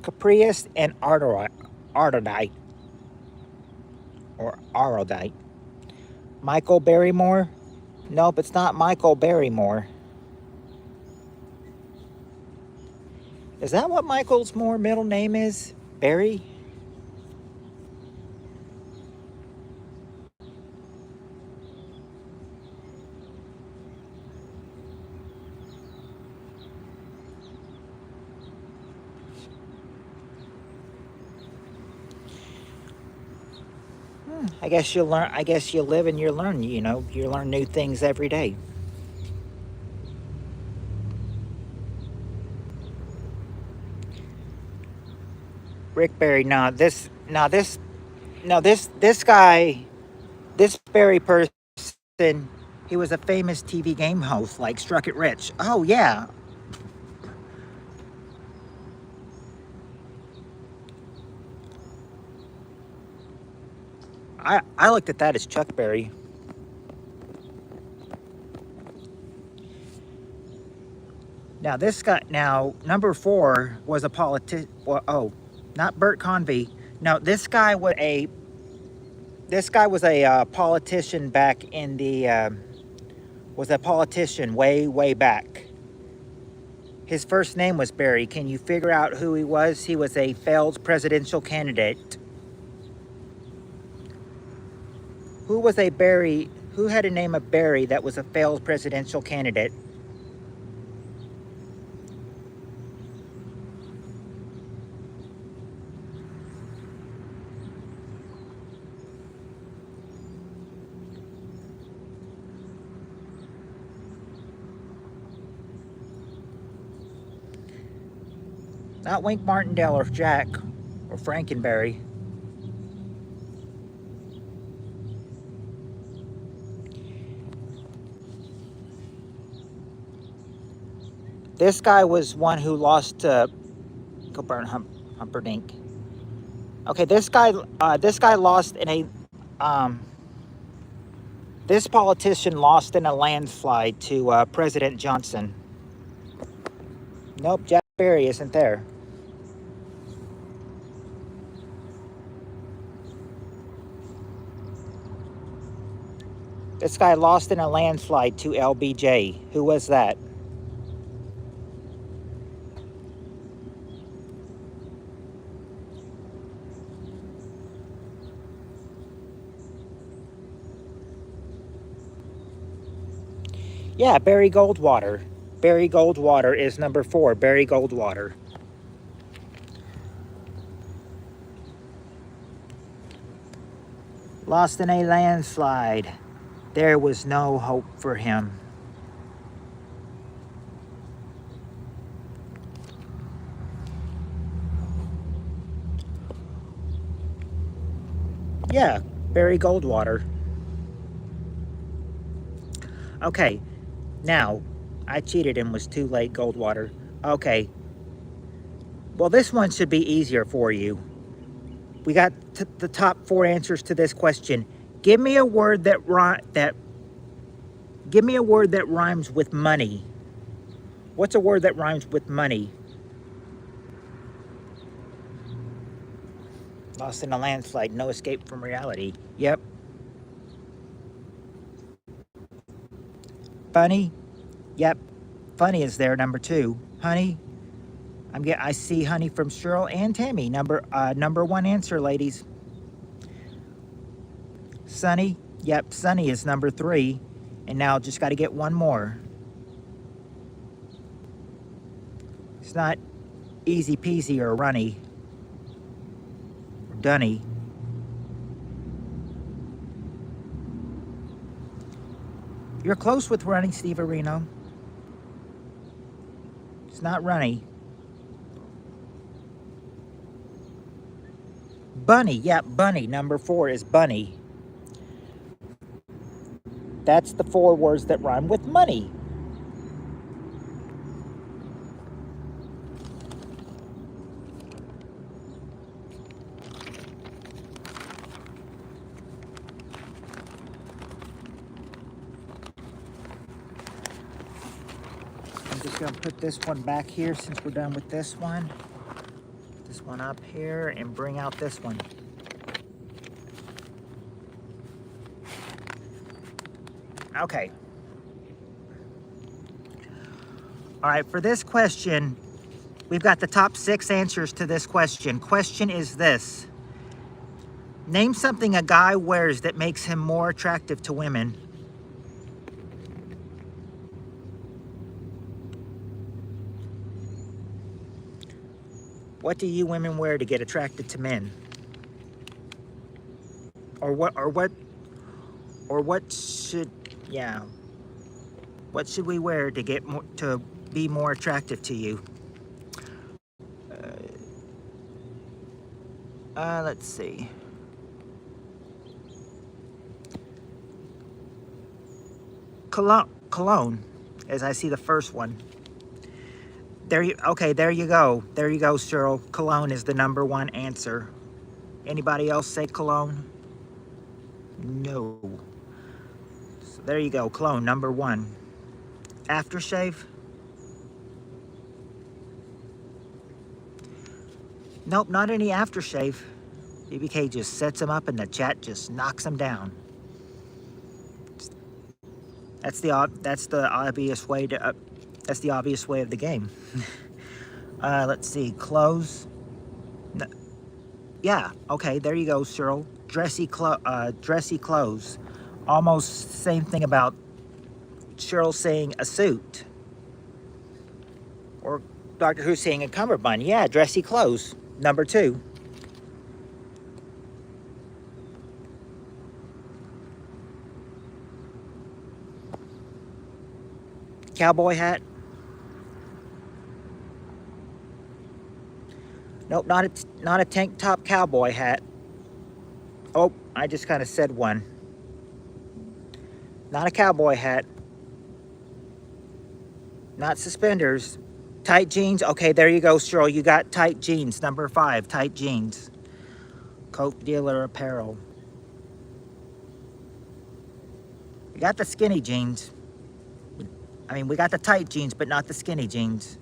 Caprius and Ardite. Or Arodite. Michael Barrymore? Nope, it's not Michael Barrymore. Is that what Michael's middle name is? Barry? I guess you learn. I guess you live and you learn. You learn new things every day. Rick Barry. This guy, this Barry person, he was a famous TV game host like Struck It Rich. Oh yeah. I looked at that as Chuck Berry. Now this guy, now number 4 was a politician. Well, oh, not Bert Convy. No, this guy was a politician back in the was a politician way back. His first name was Barry. Can you figure out who he was? He was a failed presidential candidate. Who was a Barry? Who had a name of Barry that was a failed presidential candidate? Not Wink Martindale or Jack or Frankenberry. This guy was one who lost to Humperdinck. Okay, this guy lost in a this politician lost in a landslide to President Johnson. Nope, Jack Berry isn't there. This guy lost in a landslide to LBJ. Who was that? Yeah, Barry Goldwater. Barry Goldwater is number 4. Barry Goldwater. Lost in a landslide. There was no hope for him. Yeah, Barry Goldwater. Okay, now, I cheated and was too late, Goldwater. Okay. Well, this one should be easier for you. We got the top 4 answers to this question. Give me a word that rhymes with money. What's a word that rhymes with money? Lost in a landslide, no escape from reality. Yep. Funny? Yep. Funny is there, number 2. Honey? I see honey from Cheryl and Tammy. Number 1 answer, ladies. Sunny? Yep, sunny is number 3. And now just got to get one more. It's not easy peasy or runny. Or dunny. You're close with runny, Steve Areno. It's not runny. Bunny, yep, bunny. Number 4 is bunny. That's the 4 words that rhyme with money. I'm just going to put this one back here since we're done with this one. Put this one up here and bring out this one. Okay. All right, for this question, we've got the top 6 answers to this question. Question is this. Name something a guy wears that makes him more attractive to women. What do you women wear to get attracted to men? Or what should we wear to get more, to be more attractive to you? Let's see. Cologne, as I see the first one. There you go. There you go, Cheryl. Cologne is the number 1 answer. Anybody else say cologne? No. So there you go, clone number 1. Aftershave? Nope, not any aftershave. BBK just sets them up and the chat just knocks them down. That's the obvious way to that's the obvious way of the game. Let's see, clothes. No, yeah, okay, there you go, Cheryl. Dressy clothes. Almost same thing about Cheryl saying a suit. Or Dr. Who saying a cummerbund. Yeah, dressy clothes. Number 2. Cowboy hat. Nope, not a tank top cowboy hat. Oh, I just kind of said one. Not a cowboy hat. Not suspenders. Tight jeans. Okay, there you go, Cheryl. You got tight jeans. Number 5, tight jeans. Coke dealer apparel. We got the skinny jeans. I mean, we got the tight jeans, but not the skinny jeans.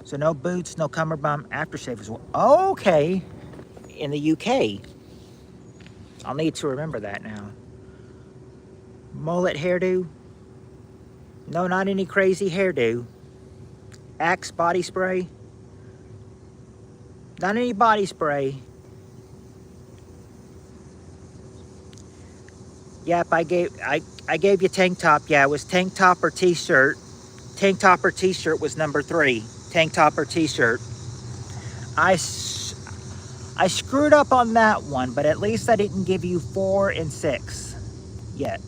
So no boots, no cummerbund, aftershave as well. Okay. In the UK. I'll need to remember that now. Mullet hairdo. No, not any crazy hairdo. Axe body spray. Not any body spray. Yep, I gave you tank top. Yeah, it was tank top or t-shirt. Tank top or t-shirt was number 3. Tank top or t-shirt. I screwed up on that one, but at least I didn't give you 4 and 6 yet.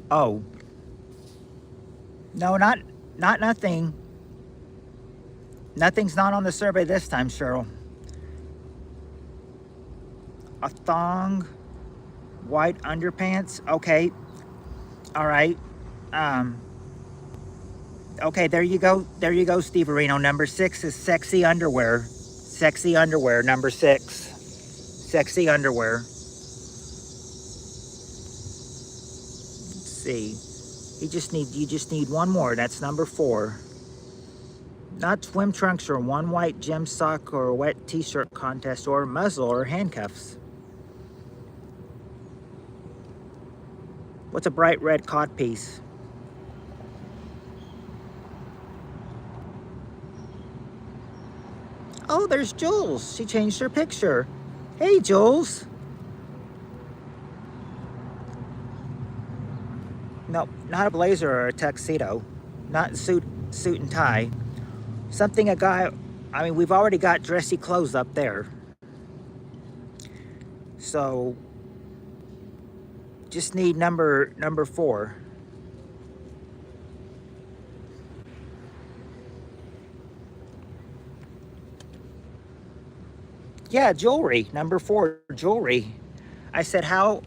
Oh. No, not nothing. Nothing's not on the survey this time, Cheryl. A thong, white underpants. Okay. All right. Okay, there you go. There you go, Steve Areno. Number 6 is sexy underwear. Sexy underwear, number 6. Sexy underwear. Let's see. You just need one more. That's number 4. Not swim trunks or one white gem sock or a wet t-shirt contest or muzzle or handcuffs. What's a bright red codpiece? Oh, there's Jules. She changed her picture. Hey, Jules. Nope, not a blazer or a tuxedo. Not suit and tie. Something a guy, I mean, we've already got dressy clothes up there. So, just need number 4. Yeah, jewelry, number 4, jewelry. I said, how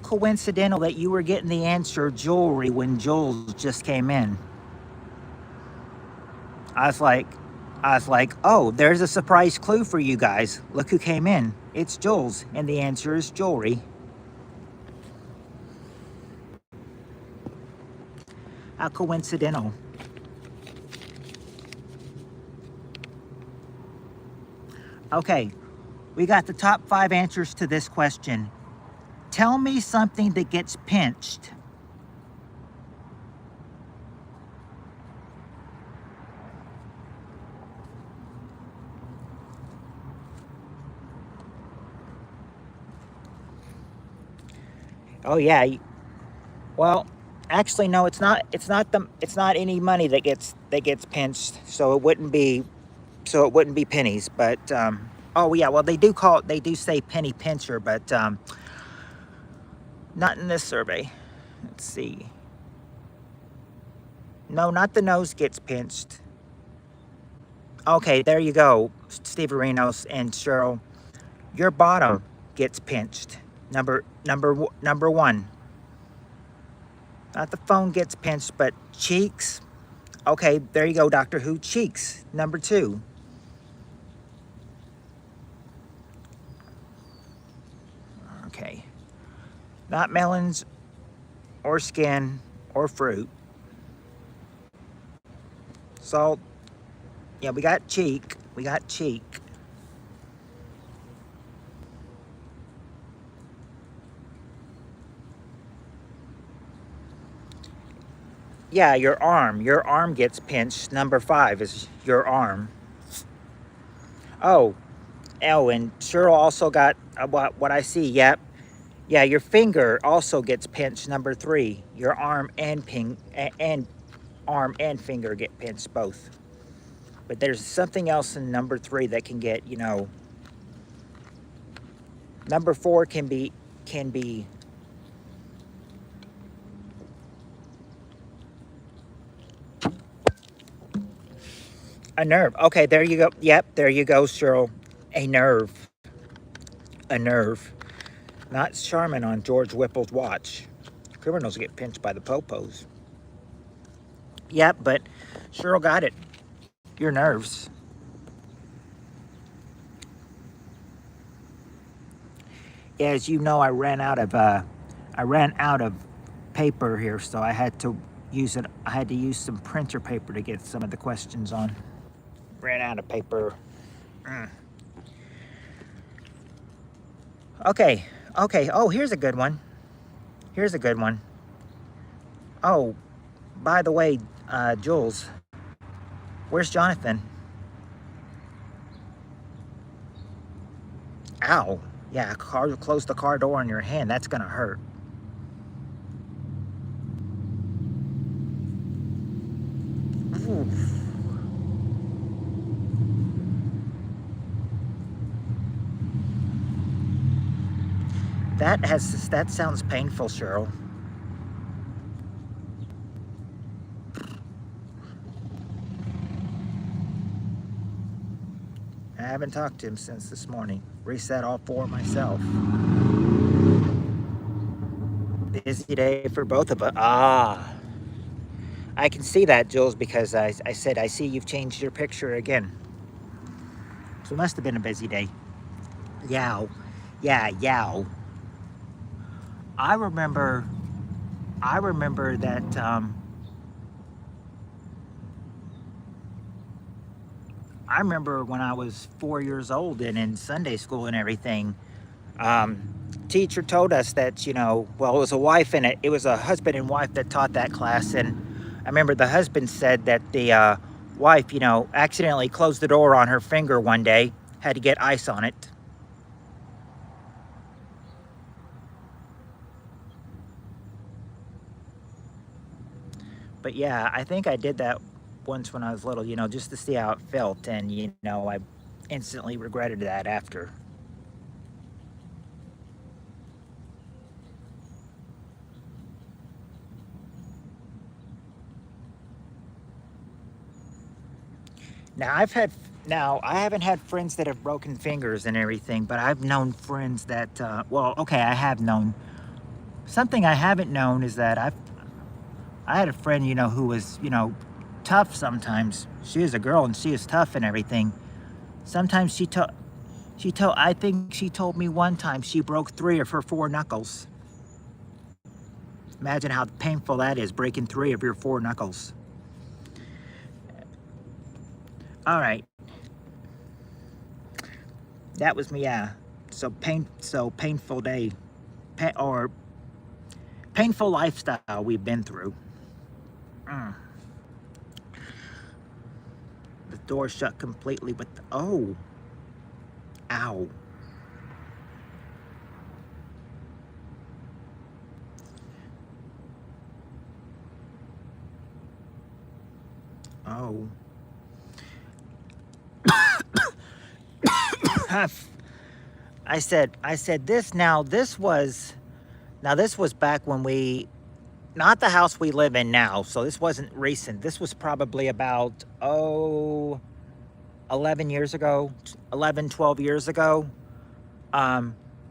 coincidental that you were getting the answer jewelry when Jules just came in. I was like, oh, there's a surprise clue for you guys. Look who came in. It's Jules, and the answer is jewelry. How coincidental. Okay, we got the top 5 answers to this question. Tell me something that gets pinched. Oh yeah. Well, actually no, it's not any money that gets pinched, so it wouldn't be pennies, but oh yeah, well they do say penny pincher, but not in this survey. Let's see. No, not the nose gets pinched. Okay, there you go, Steve Arenos and Cheryl. Your bottom gets pinched. Number one. Not the phone gets pinched, but cheeks. Okay, there you go, Doctor Who. Cheeks. Number two. Okay. Not melons or skin or fruit. Salt. Yeah, we got cheek. We got cheek. Yeah, your arm. Your arm gets pinched. Number five is your arm. Oh, and Cheryl also got what I see. Yep. Yeah, your finger also gets pinched. Number three. Your arm and arm and finger get pinched both. But there's something else in number three that can get, number four can be a nerve. Okay, there you go. Yep, there you go, Cheryl. A nerve. A nerve. Not Charmin on George Whipple's watch. Criminals get pinched by the popos. Yep, but Cheryl got it. Your nerves. As you know, I ran out of paper here, so I had to use it. I had to use some printer paper to get some of the questions on. Ran out of paper. Okay. Oh, here's a good one. Oh, by the way, Jules, where's Jonathan? Ow. Yeah, close the car door on your hand. That's gonna hurt. Oof. That sounds painful, Cheryl. I haven't talked to him since this morning. Reset all four myself. Busy day for both of us. I can see that, Jules, because I said, I see you've changed your picture again. So it must have been a busy day. Yow. Yeah, yow. I remember that, I remember when I was 4 years old and in Sunday school and everything, teacher told us that, well, it was a husband and wife that taught that class. And I remember the husband said that the wife, accidentally closed the door on her finger one day, had to get ice on it. But yeah, I think I did that once when I was little, just to see how it felt. And, I instantly regretted that after. Now, I haven't had friends that have broken fingers and everything, but I've known friends that, I have known. Something I haven't known is that I had a friend, who was, tough sometimes. She is a girl and she is tough and everything. Sometimes I think she told me one time she broke 3 of her 4 knuckles. Imagine how painful that is, breaking 3 of your 4 knuckles. All right. That was me, yeah. So painful day, or painful lifestyle we've been through. The door shut completely with ow. Oh. I said this was back when not the house we live in now, so this wasn't recent. This was probably about 11 years ago, 11, 12 years ago.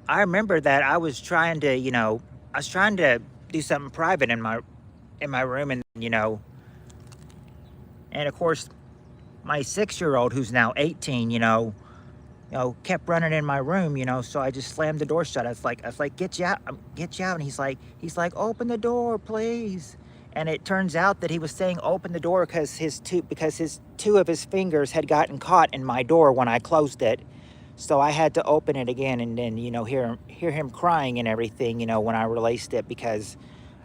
I remember that I was trying to, I was trying to do something private in my room, and and of course my 6-year-old, who's now 18, kept running in my room, so I just slammed the door shut. I was like, get you out. And he's like, open the door, please. And it turns out that he was saying open the door because his two of his fingers had gotten caught in my door when I closed it. So I had to open it again, and then, hear him crying and everything, when I released it, because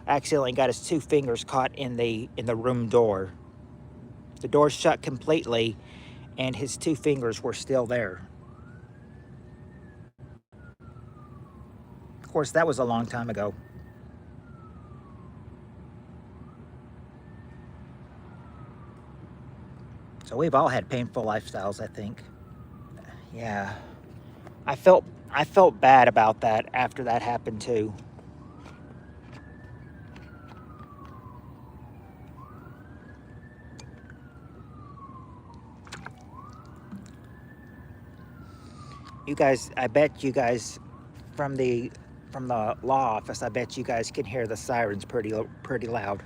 I accidentally got his two fingers caught in the room door. The door shut completely, and his two fingers were still there. Of course, that was a long time ago. So we've all had painful lifestyles, I think. Yeah. I felt I felt bad about that after that happened too. You guys, I bet you guys from the law office, I bet you guys can hear the sirens pretty loud.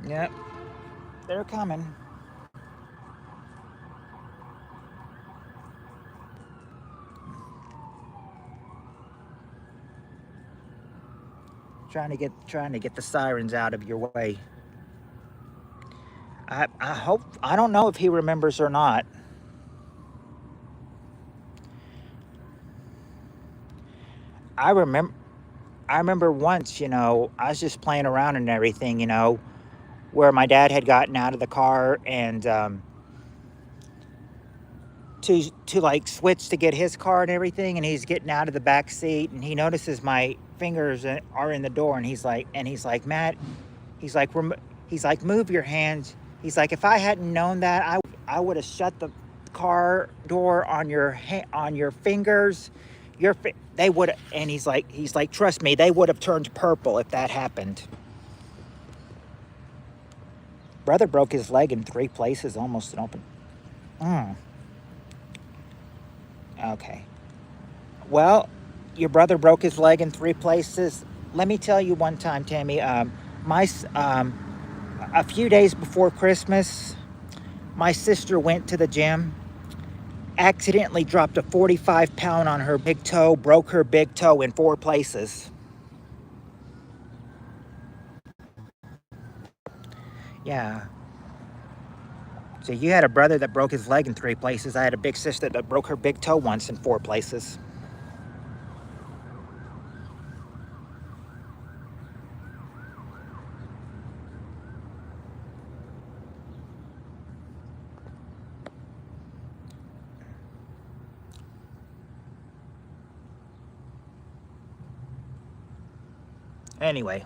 Yep, they're coming. Trying to get the sirens out of your way. I hope, I don't know if he remembers or not. I remember I remember once, I was just playing around and everything, where my dad had gotten out of the car, and to like switch to get his car and everything, and he's getting out of the back seat, and he notices my fingers are in the door, and he's like, Matt, he's like, he's like, move your hands. He's like, if I hadn't known that, I would have shut the car door on on your fingers. They would, and he's like, trust me, they would have turned purple if that happened. Brother broke his leg in 3 places, almost an open. Mm, okay. Well, your brother broke his leg in 3 places. Let me tell you one time, Tammy. My A few days before Christmas, my sister went to the gym, accidentally dropped a 45-pound on her big toe, broke her big toe in 4 places. Yeah. So you had a brother that broke his leg in 3 places. I had a big sister that broke her big toe once in 4 places. Anyway,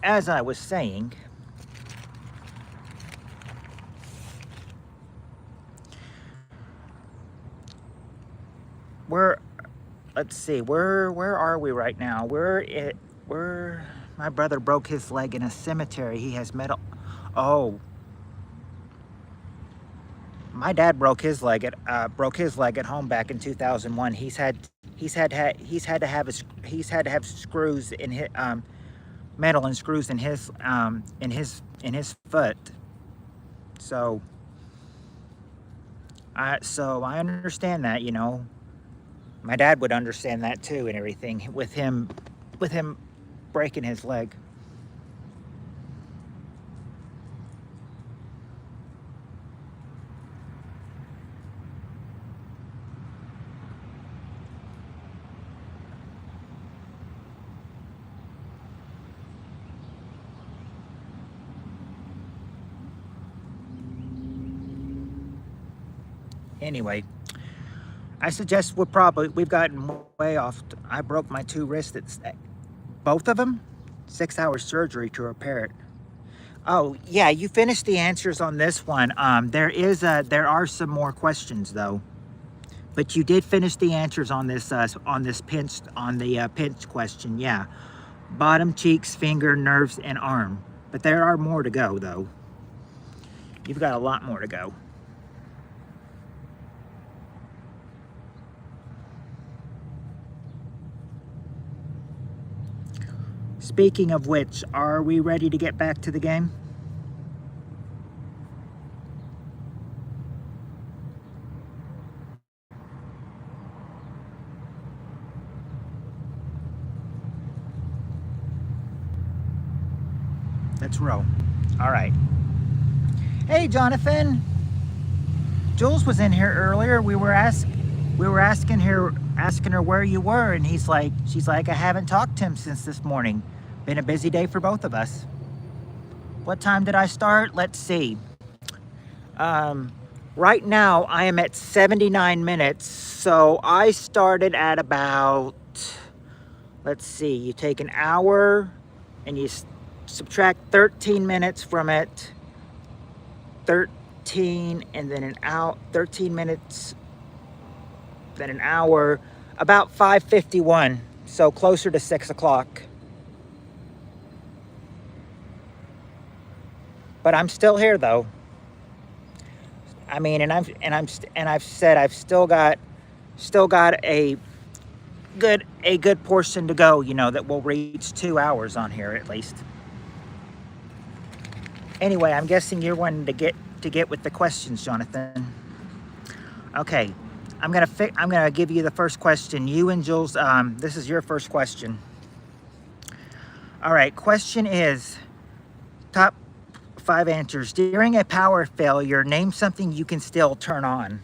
as I was saying, we're let's see, where are we right now? We're my brother broke his leg in a cemetery. He has metal. Oh, my dad broke his leg at home back in 2001. He's had to have screws in his metal and screws in his foot. So I understand that, my dad would understand that too, and everything with him breaking his leg. Anyway, I suggest we've gotten way off. I broke my two wrists. Both of them, 6 hour surgery to repair it. Oh yeah, you finished the answers on this one. There are some more questions though, but you did finish the answers on the pinch question. Yeah, bottom, cheeks, finger, nerves, and arm. But there are more to go, though. You've got a lot more to go. Speaking of which, are we ready to get back to the game? Let's roll. All right. Hey, Jonathan. Jules was in here earlier. We were asking her where you were, and she's like, I haven't talked to him since this morning. Been a busy day for both of us. What time did I start? Let's see. Right now I am at 79 minutes. So I started at about, let's see, you take an hour and you subtract 13 minutes from it. 13 and then an hour, 13 minutes, then an hour, about 5:51. So closer to 6 o'clock. But I'm still here though. I mean, and I've said I've still got a good portion to go, you know, that will reach 2 hours on here at least. Anyway, I'm guessing you're wanting to get with the questions, Jonathan. Okay, I'm gonna give you the first question. You and Jules, this is your first question. All right, question is top 5 answers. During a power failure, name something you can still turn on.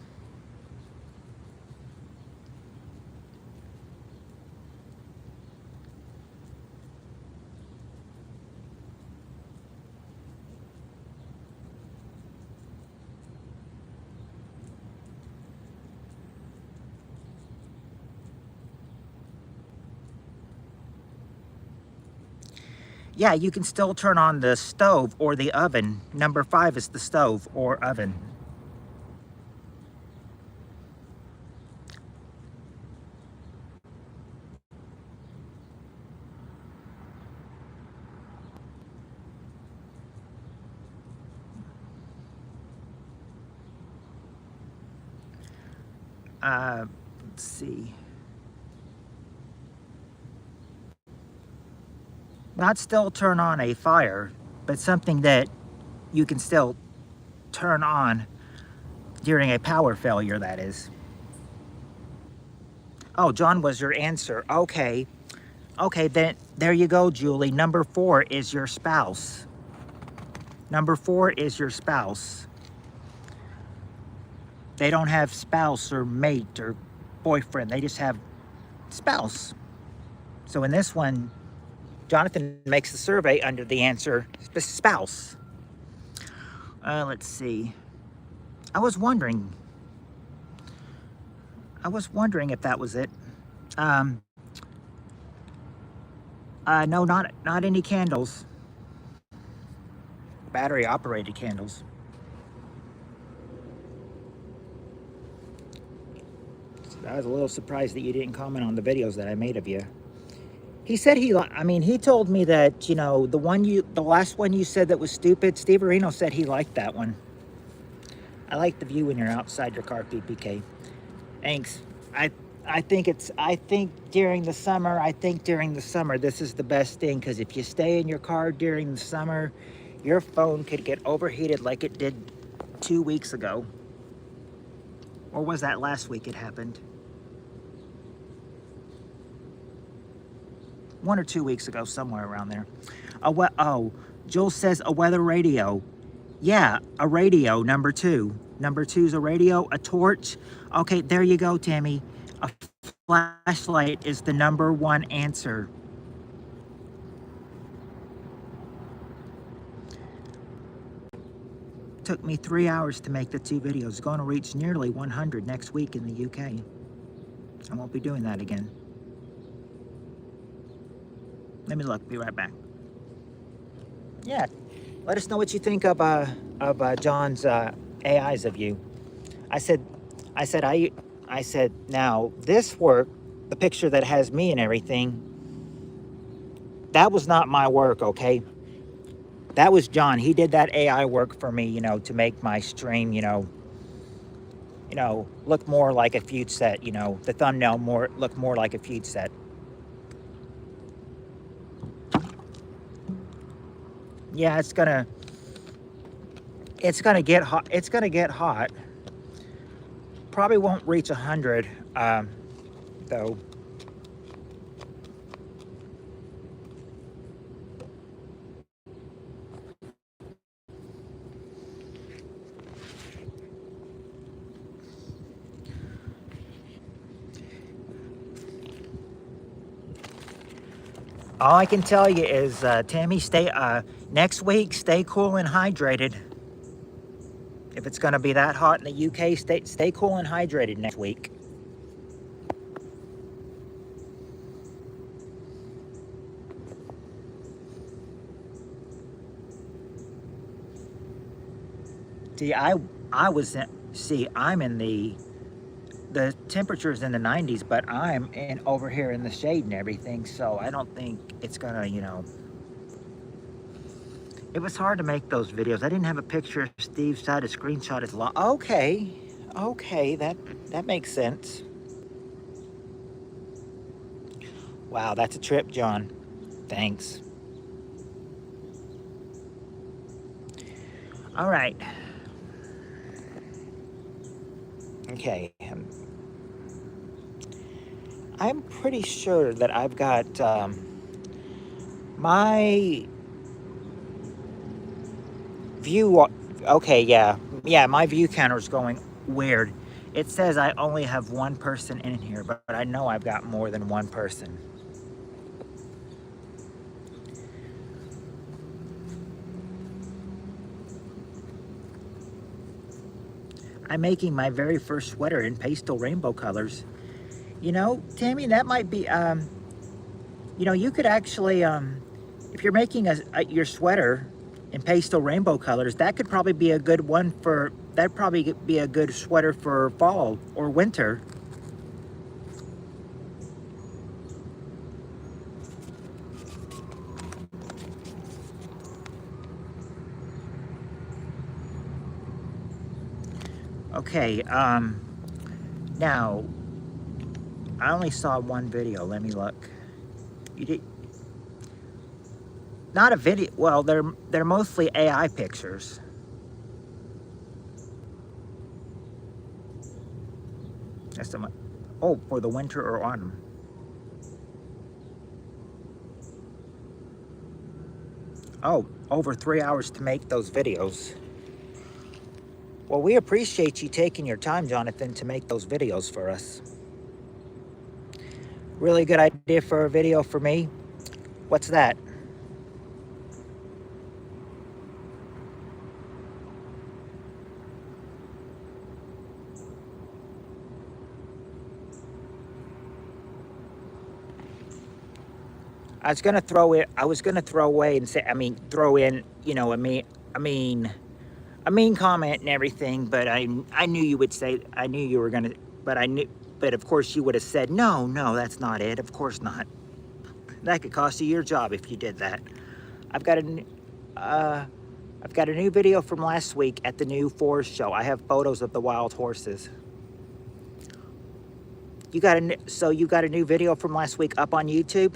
Yeah, you can still turn on the stove or the oven. Number 5 is the stove or oven. Let's see. Not still turn on a fire, but something that you can still turn on during a power failure, that is. Oh, John was your answer. Okay. Okay, then there you go, Julie. Number 4 is your spouse. Number 4 is your spouse. They don't have spouse or mate or boyfriend. They just have spouse. So in this one, Jonathan makes the survey under the answer spouse. Let's see. I was wondering if that was it. No, not any candles. Battery operated candles. So I was a little surprised that you didn't comment on the videos that I made of you. He said he told me that, you know, the last one you said that was stupid, Steve Areno said he liked that one. I like the view when you're outside your car, PPK. Thanks. I think during the summer, this is the best thing, because if you stay in your car during the summer, your phone could get overheated like it did 2 weeks ago. Or was that last week it happened? 1 or 2 weeks ago, somewhere around there. Jules says a weather radio. Yeah, a radio, number 2. Number 2 is a radio, a torch. Okay, there you go, Tammy. A flashlight is the number 1 answer. Took me 3 hours to make the 2 videos. Going to reach nearly 100 next week in the UK. I won't be doing that again. Let me look. Be right back. Yeah, let us know what you think of John's AIs of you. I said, now this work, the picture that has me and everything, that was not my work, okay? That was John. He did that AI work for me, to make my stream, look more like a Feud set, the thumbnail look more like a Feud set. Yeah, it's gonna get hot. It's gonna get hot. Probably won't reach 100, though. All I can tell you is, Tammy, next week, stay cool and hydrated. If it's going to be that hot in the UK, stay cool and hydrated next week. See, I'm in the temperature's in the 90s, but I'm over here in the shade and everything, so I don't think it's gonna, It was hard to make those videos. I didn't have a picture of Steve's side. A screenshot is long. Okay, that makes sense. Wow, that's a trip, John. Thanks. All right. Okay. I'm pretty sure that I've got my view. Okay, yeah, my view counter's going weird. It says I only have one person in here, but I know I've got more than one person. I'm making my very first sweater in pastel rainbow colors. Tammy, that might be, you could actually, if you're making your sweater in pastel rainbow colors, that could probably be a good one that'd probably be a good sweater for fall or winter. Okay, now, I only saw one video. Let me look. You did not a video. Well, they're mostly AI pictures. That's for the winter or autumn. Oh, over 3 hours to make those videos. Well, we appreciate you taking your time, Jonathan, to make those videos for us. Really good idea for a video for me. What's that? I was gonna throw away and say, throw in, a mean comment and everything, but I knew you would say, I knew you were gonna, but of course you would have said, no, that's not it. Of course not. That could cost you your job if you did that. I've got a new video from last week at the new forest show. I have photos of the wild horses. So you got a new video from last week up on YouTube?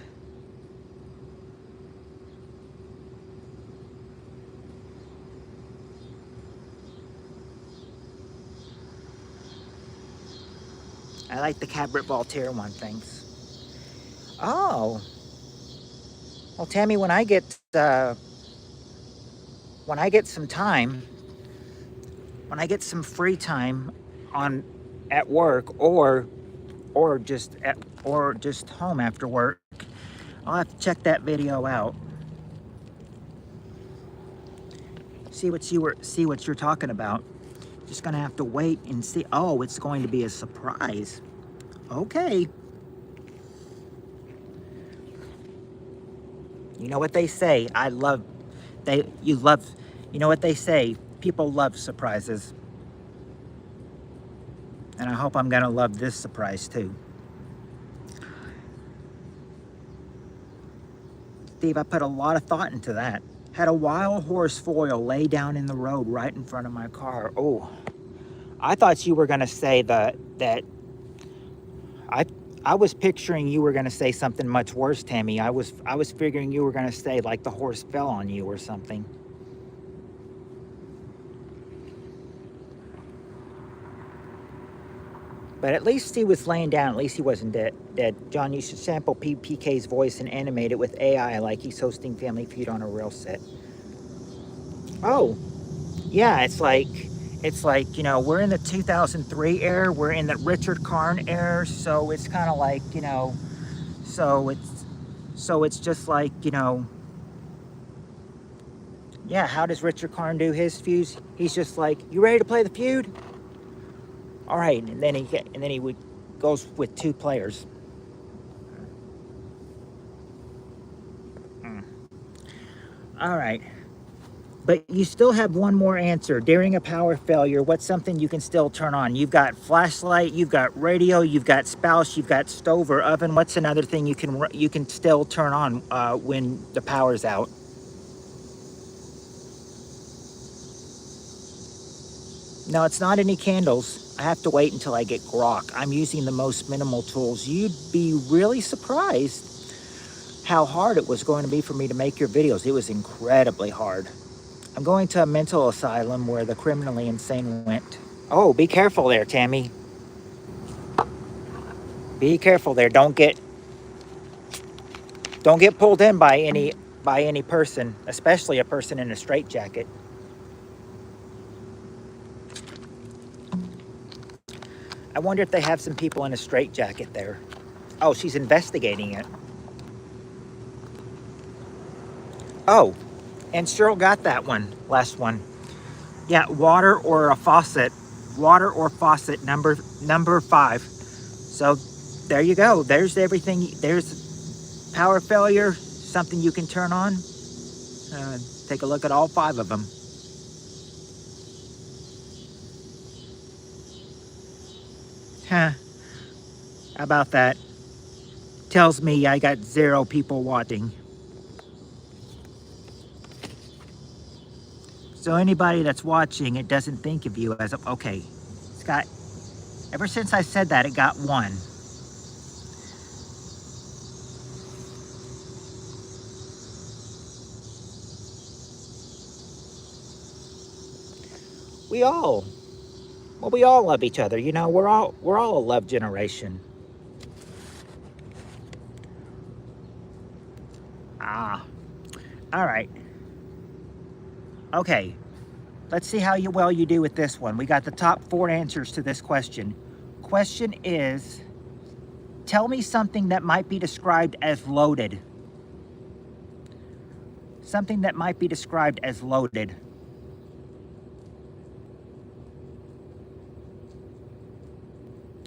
I like the Cabret Voltaire one, thanks. Oh. Well, Tammy, when I get some time, when I get some free time at work or just home after work, I'll have to check that video out. See what you're talking about. Just gonna have to wait and see. Oh, it's going to be a surprise. Okay. You know what they say? You know what they say? People love surprises. And I hope I'm gonna love this surprise too. Steve, I put a lot of thought into that. Had a wild horse foil lay down in the road right in front of my car. Oh, I thought you were going to say that I was picturing you were going to say something much worse, Tammy. I was figuring you were going to say like the horse fell on you or something. But at least he was laying down. At least he wasn't dead. John, you should sample PK's voice and animate it with AI like he's hosting Family Feud on a real set. Oh, yeah, it's like, you know, we're in the 2003 era. We're in the Richard Karn era. So it's kind of like, you know, so it's just like, you know, yeah, how does Richard Karn do his feuds? He's just like, you ready to play the feud? All right, and then he would goes with 2 players. All right, but you still have one more answer. During a power failure, what's something you can still turn on? You've got flashlight, you've got radio, you've got spouse, you've got stove or oven. What's another thing you can still turn on when the power's out? No, it's not any candles. I have to wait until I get grok. I'm using the most minimal tools. You'd be really surprised how hard it was going to be for me to make your videos. It was incredibly hard. I'm going to a mental asylum where the criminally insane went. Oh, be careful there, Tammy. Be careful there. Don't get pulled in by any person, especially a person in a straitjacket. I wonder if they have some people in a straitjacket there. Oh, she's investigating it. Oh, and Cheryl got that one, last one. Yeah, water or a faucet. Water or faucet, number 5. So there you go. There's everything. There's power failure, something you can turn on. Take a look at all 5 of them. Huh. How about that? Tells me I got 0 people watching. So anybody that's watching, it doesn't think of you as a, okay. It's got, ever since I said that, it got 1. We all love each other. You know, we're all a love generation. Ah, all right. Okay, let's see how well you do with this one. We got the top 4 answers to this question. Question is, tell me something that might be described as loaded. Something that might be described as loaded.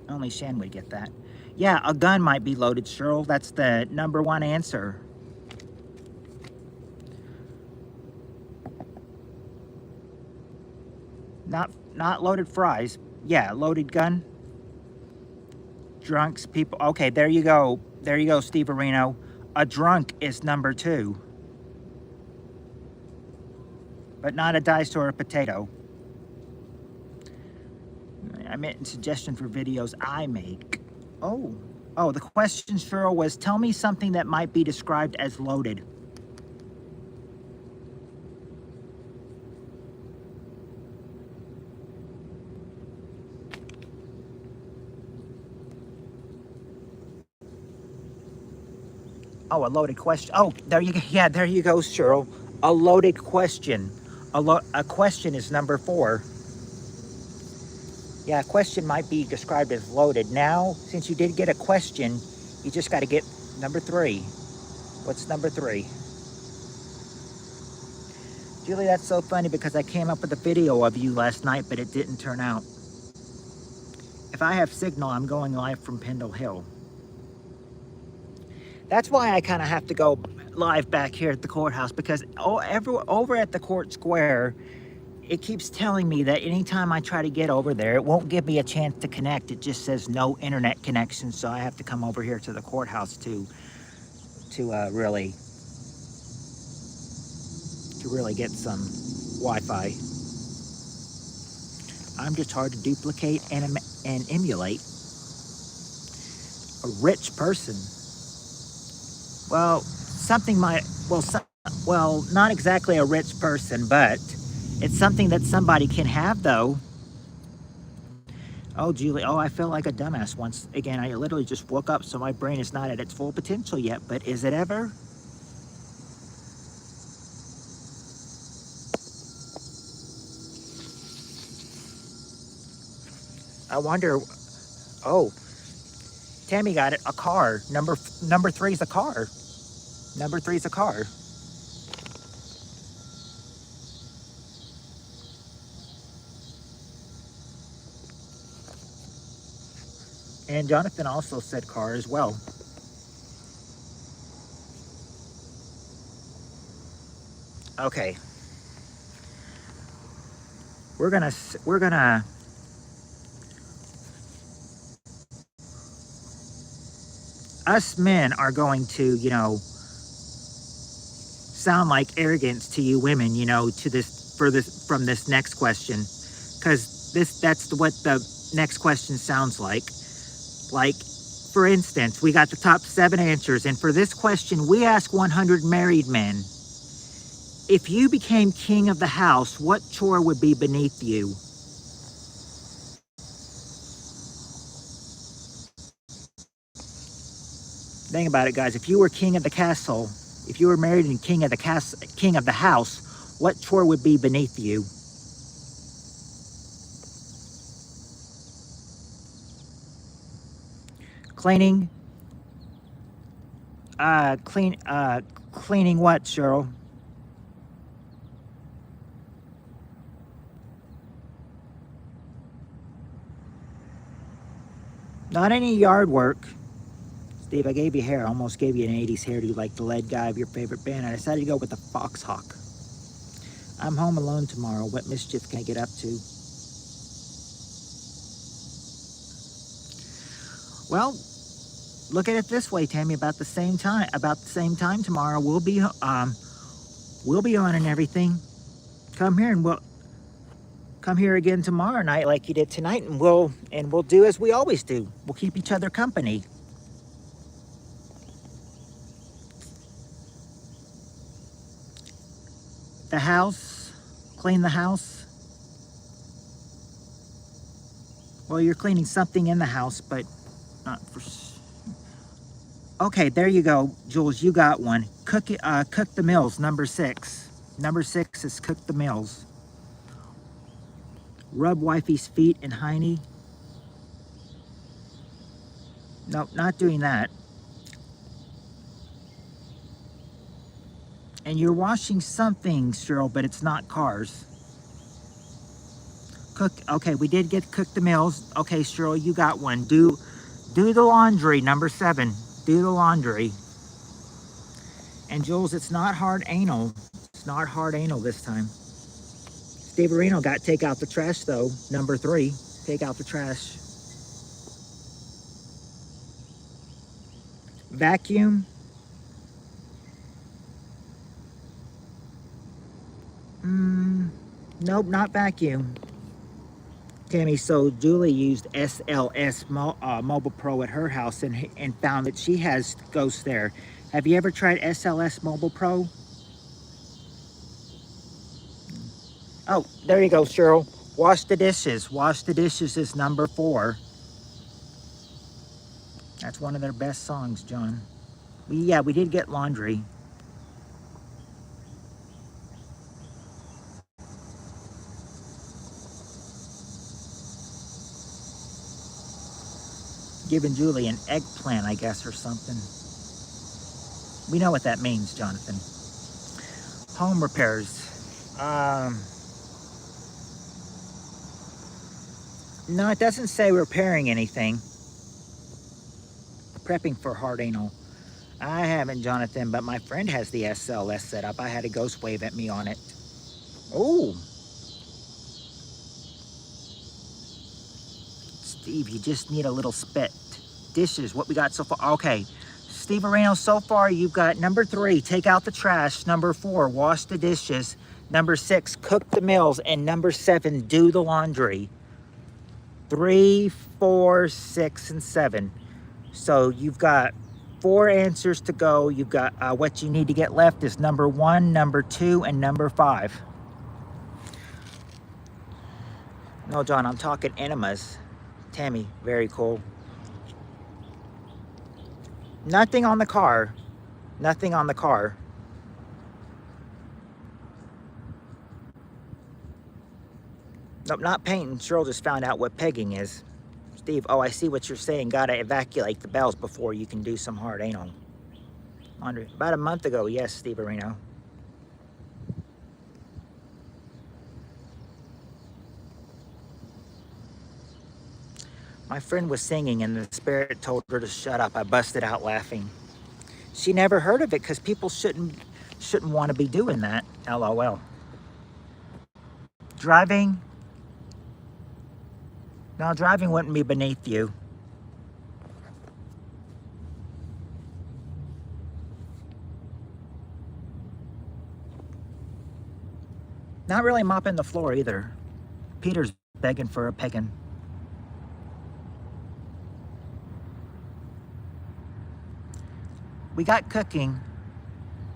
Only Shan would get that. Yeah, a gun might be loaded, Cheryl. That's the number 1 answer. Not loaded fries. Yeah, loaded gun. Drunks, people. Okay, there you go. There you go, Steve Areno. A drunk is number 2. But not a dice or a potato. I meant suggestion for videos I make. Oh, the question, Cheryl, was tell me something that might be described as loaded. Oh, a loaded question. Oh, there you go. Yeah, there you go, Cheryl. A loaded question. A question is number 4. Yeah, a question might be described as loaded. Now, since you did get a question, you just got to get number 3. What's number 3? Julie, that's so funny because I came up with a video of you last night, but it didn't turn out. If I have signal, I'm going live from Pendle Hill. That's why I kind of have to go live back here at the courthouse, because over at the court square, it keeps telling me that anytime I try to get over there, it won't give me a chance to connect. It just says no internet connection, so I have to come over here to the courthouse to to really get some Wi-Fi. I'm just hard to duplicate and emulate. A rich person. Well, something might, well, not exactly a rich person, but it's something that somebody can have, though. Oh, Julie, oh, I feel like a dumbass once again. I literally just woke up, so my brain is not at its full potential yet, but is it ever? I wonder, oh, Tammy got it, a car. Number 3's a car. Number 3's a car. And Jonathan also said car as well. Okay. We're gonna, us men are going to, you know, sound like arrogance to you women, you know, to this, from this next question. Because that's what the next question sounds like. Like, for instance, we got the top 7 answers, and for this question, we ask 100 married men, if you became king of the house, what chore would be beneath you? Think about it, guys. If you were king of the castle, if you were married and king of the house, what chore would be beneath you? Cleaning. Cleaning what, Cheryl? Not any yard work. Steve, I gave you hair. I almost gave you an 80s hairdo like the lead guy of your favorite band. I decided to go with the Fox Hawk. I'm home alone tomorrow. What mischief can I get up to? Well, look at it this way, Tammy. About the same time tomorrow, we'll be on and everything. Come here and we'll come here again tomorrow night like you did tonight, and we'll do as we always do. We'll keep each other company. The house, clean the house. Well, you're cleaning something in the house, but not for. Okay, there you go, Jules. You got one. Cook the meals. Number 6. Number 6 is cook the meals. Rub wifey's feet in hiney. Nope, not doing that. And you're washing something, Cheryl, but it's not cars. Cook. Okay, we did get cook the meals. Okay, Cheryl, you got one. Do the laundry. Number 7. Do the laundry. And Jules, it's not hard anal. It's not hard anal this time. Steve Areno got take out the trash though. Number 3. Take out the trash. Vacuum. Nope, not vacuum. Tammy, so Julie used SLS Mobile Pro at her house and found that she has ghosts there. Have you ever tried SLS Mobile Pro? Oh, there you go, Cheryl. Wash the dishes. Wash the dishes is number 4. That's one of their best songs, John. Yeah, we did get laundry. Giving Julie an eggplant, I guess, or something. We know what that means, Jonathan. Home repairs. No, it doesn't say repairing anything. Prepping for hard anal. I haven't, Jonathan, but my friend has the SLS set up. I had a ghost wave at me on it. Oh. Steve, you just need a little spit. Dishes, what we got so far. Okay. Steve Areno, so far you've got number 3, take out the trash. Number 4, wash the dishes. Number 6, cook the meals. And number 7, do the laundry. 3, 4, 6, and 7. So you've got 4 answers to go. You've got what you need to get left is number 1, number 2, and number 5. No, John, I'm talking enemas. Tammy, very cool. Nothing on the car. Nothing on the car. Nope, not painting. Cheryl just found out what pegging is. Steve, oh, I see what you're saying. Gotta evacuate the bells before you can do some hard anal. About a month ago, yes, Steve Areno. My friend was singing and the spirit told her to shut up. I busted out laughing. She never heard of it because people shouldn't want to be doing that. LOL. Driving? No, driving wouldn't be beneath you. Not really mopping the floor either. Peter's begging for a pegging. We got cooking,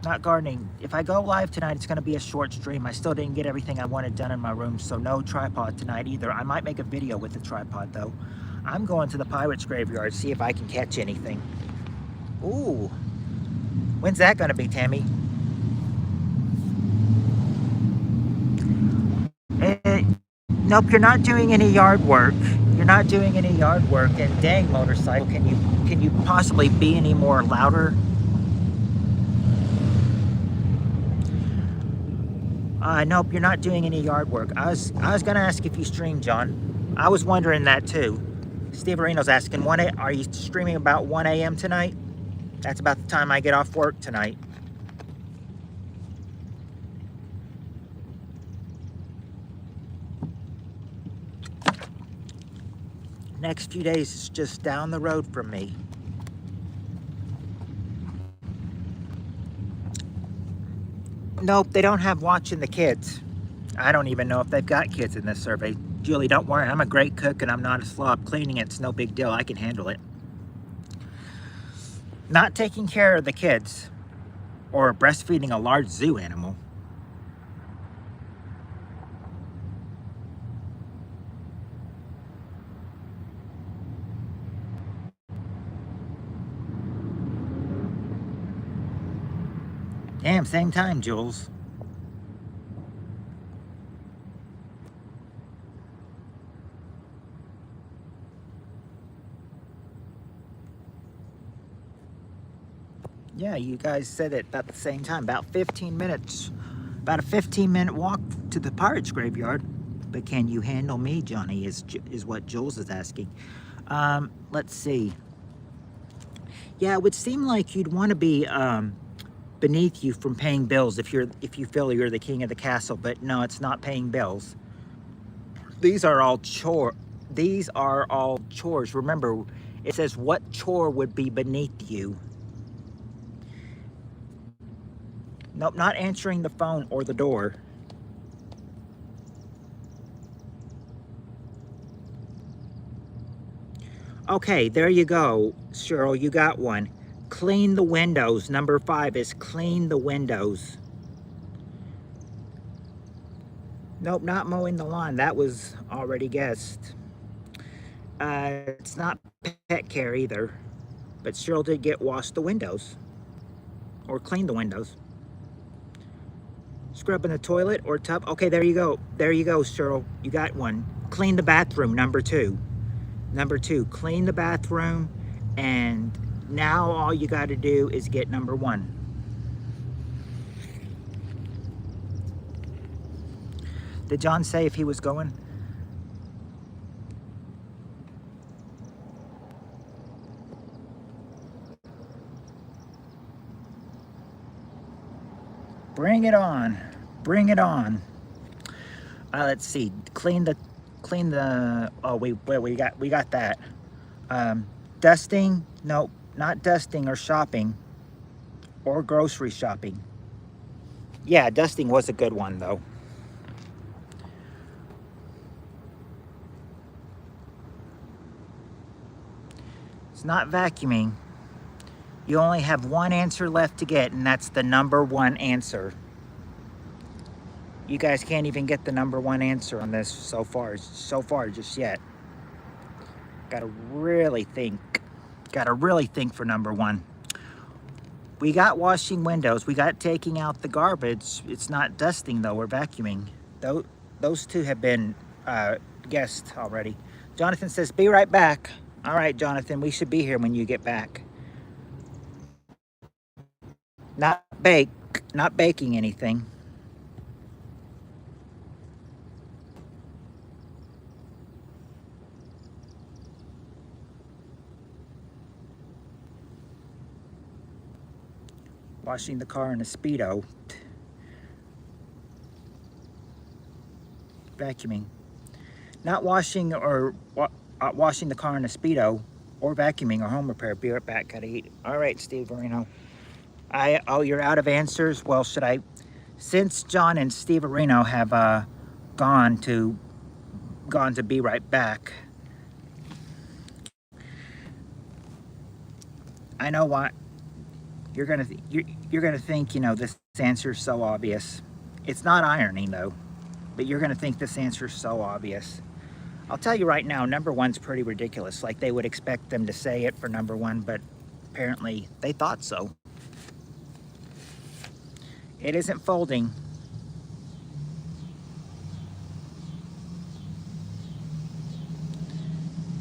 not gardening. If I go live tonight, it's going to be a short stream. I still didn't get everything I wanted done in my room, so no tripod tonight either. I might make a video with the tripod, though. I'm going to the Pirates Graveyard, see if I can catch anything. Ooh. When's that going to be, Tammy? Nope, you're not doing any yard work. You're not doing any yard work. And dang, motorcycle, can you possibly be any more louder? Nope, you're not doing any yard work. I was gonna ask if you stream, John. I was wondering that too. Steve Areno's asking, are you streaming about 1 a.m. tonight? That's about the time I get off work tonight. Next few days is just down the road from me. Nope, they don't have watching the kids. I don't even know if they've got kids in this survey. Julie, don't worry. I'm a great cook and I'm not a slob. Cleaning it's no big deal. I can handle it. Not taking care of the kids or breastfeeding a large zoo animal. Damn, same time, Jules. Yeah, you guys said it about the same time, about 15 minutes. About a 15-minute walk to the Pirates Graveyard. But can you handle me, Johnny, is what Jules is asking. Let's see. Yeah, it would seem like you'd want to be beneath you from paying bills if you feel you're the king of the castle, but no, it's not paying bills. These are all chores. Remember, it says what chore would be beneath you. Nope, not answering the phone or the door. Okay, there you go, Cheryl, you got one. Clean the windows. Number 5 is clean the windows. Nope, not mowing the lawn. That was already guessed. It's not pet care either. But Cheryl did get wash the windows. Or clean the windows. Scrubbing the toilet or tub. Okay, there you go. There you go, Cheryl. You got one. Clean the bathroom, number 2. Number 2, clean the bathroom. And now all you got to do is get number 1. Did John say if he was going? Bring it on. Bring it on. Let's see. Clean the oh we got that. Dusting, nope. not dusting or shopping or grocery shopping. Yeah, dusting was a good one though. It's not vacuuming. You only have one answer left to get, and that's the number one answer. You guys can't even get the number one answer on this so far just yet. Gotta really think. Gotta really think for number one. We got washing windows. We got taking out the garbage. It's not dusting though, or vacuuming. Those two have been guessed already. Jonathan says, be right back. All right, Jonathan, we should be here when you get back. Not baking anything. Washing the car in a Speedo. Vacuuming. Not washing or washing the car in a Speedo or vacuuming or home repair. Be right back, gotta eat. All right, Steve Marino. Oh, you're out of answers? Well, should I, since John and Steve Areno have gone to be right back, I know what you're gonna think. You know, this answer's so obvious. It's not ironing though, but you're gonna think this answer's so obvious. I'll tell you right now, number one's pretty ridiculous. Like they would expect them to say it for number one, but apparently they thought so. It isn't folding.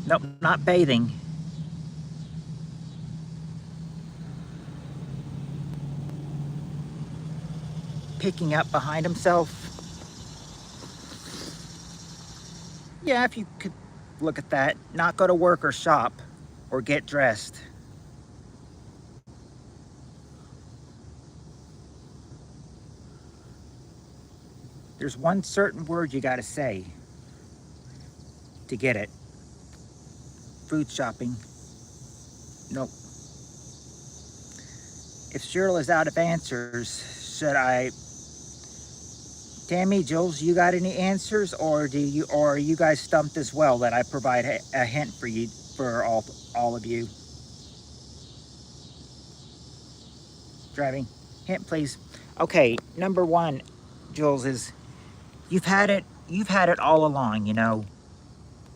Nope, not bathing. Picking up behind himself. Yeah, if you could look at that. Not go to work or shop or get dressed. There's one certain word you gotta say to get it. Food shopping. Nope. If Cheryl is out of answers, should I? Tammy, Jules, you got any answers, or are you guys stumped as well? That I provide a hint for you, for all of you. Driving, hint please. Okay, number one, Jules, is you've had it all along. You know,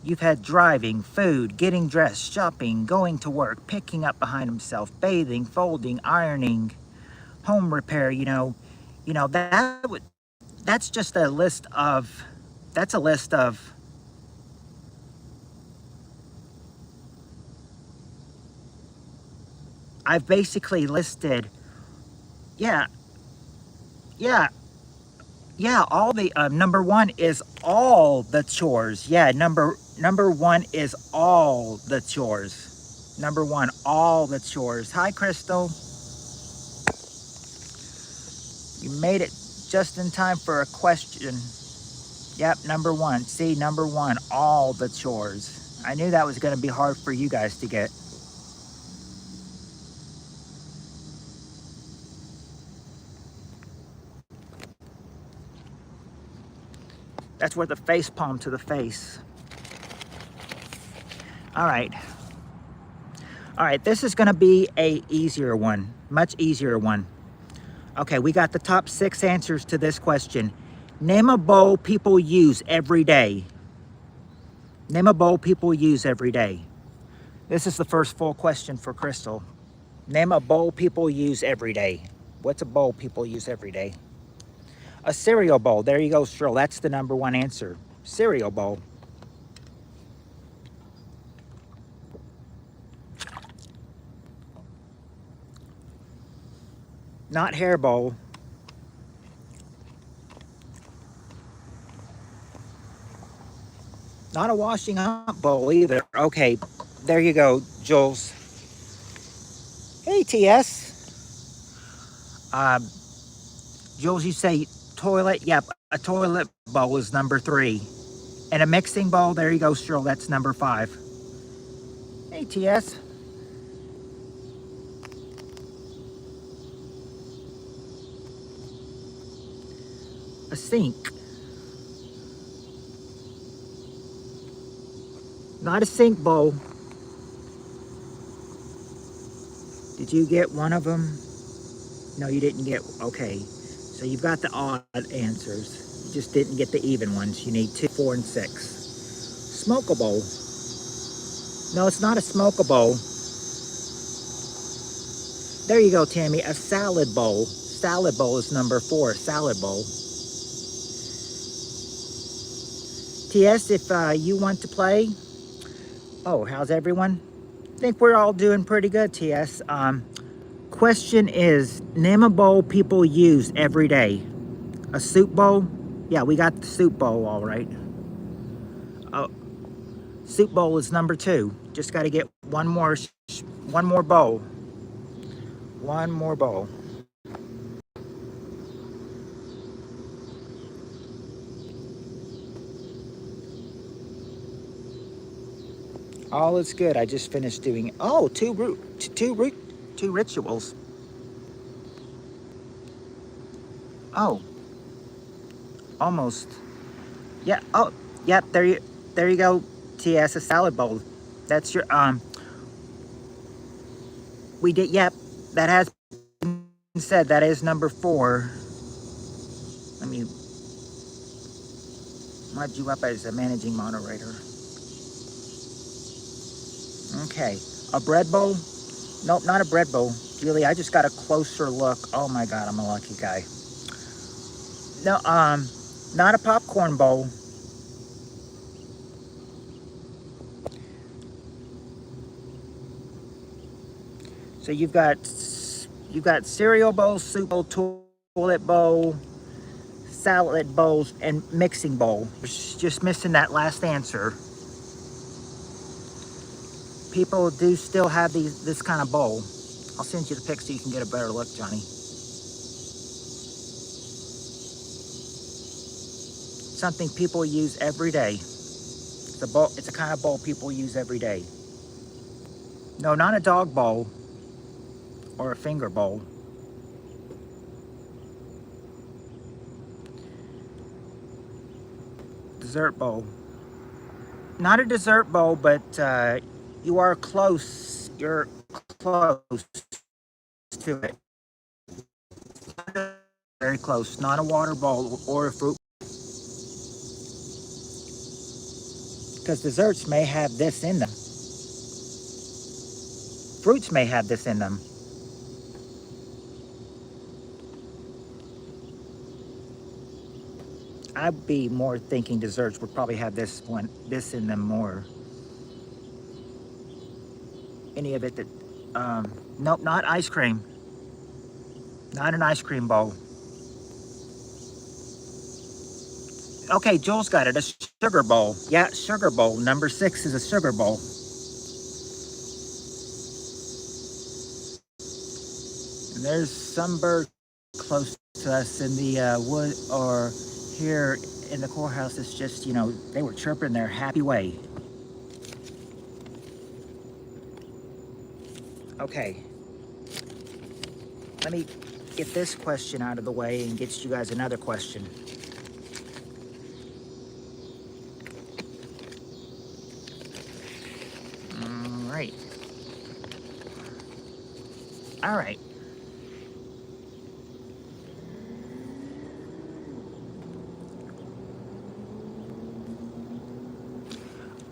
you've had driving, food, getting dressed, shopping, going to work, picking up behind himself, bathing, folding, ironing, home repair. You know that's just a list of. That's a list of. I've basically listed. Yeah. All the number one is all the chores. Yeah, number one is all the chores. Number one, all the chores. Hi, Crystal. You made it just in time for a question. Yep, number one. See, number one, all the chores. I knew that was going to be hard for you guys to get. That's worth a face palm to the face. All right, this is going to be a easier one, much easier one. Okay, we got the top 6 answers to this question. Name a bowl people use every day. Name a bowl people use every day. This is the first full question for Crystal. Name a bowl people use every day. What's a bowl people use every day? A cereal bowl. There you go, Cheryl. That's the number one answer. Cereal bowl. Not hair bowl. Not a washing up bowl either. Okay, there you go, Jules. Hey, TS. Jules, you say toilet. Yep, a toilet bowl is number 3. And a mixing bowl, there you go, Cheryl. That's number 5. Hey, TS. A sink. Not a sink bowl. Did you get one of them? No, you didn't get, okay. So you've got the odd answers. You just didn't get the even ones. You need 2, 4, and 6. Smokable. No, it's not a smokable. There you go, Tammy. A salad bowl. Salad bowl is number 4. Salad bowl. TS, if you want to play. Oh, how's everyone? I think we're all doing pretty good, TS. Question is, name a bowl people use every day. A soup bowl? Yeah, we got the soup bowl, all right. Oh, soup bowl is number 2. Just got to get one more bowl. One more bowl. All is good. I just finished doing, oh, two rituals. Oh, almost. Yeah. Oh, yep. There you go. TS, a salad bowl. That's your We did. Yep. That has been said. That is number 4. Let me mod you up as a managing moderator. Okay. A bread bowl? Nope, not a bread bowl. Julie, I just got a closer look. Oh my God, I'm a lucky guy. No, not a popcorn bowl. So you've got cereal bowl, soup bowl, toilet bowl, salad bowls, and mixing bowl. You're just missing that last answer. People do still have this kind of bowl. I'll send you the pic so you can get a better look, Johnny. Something people use every day. It's a bowl. It's a kind of bowl people use every day. No, not a dog bowl or a finger bowl. Dessert bowl. Not a dessert bowl, but you are close. You're close to it. Very close. Not a water bowl or a fruit. Because desserts may have this in them. Fruits may have this in them. I'd be more thinking desserts would probably have this in them more. Any of it that, nope, not ice cream. Not an ice cream bowl. Okay, Jules got it, a sugar bowl. Yeah, sugar bowl. Number 6 is a sugar bowl. And there's some bird close to us in the wood or here in the courthouse. It's just, you know, they were chirping their happy way. Okay. Let me get this question out of the way and get you guys another question. All right.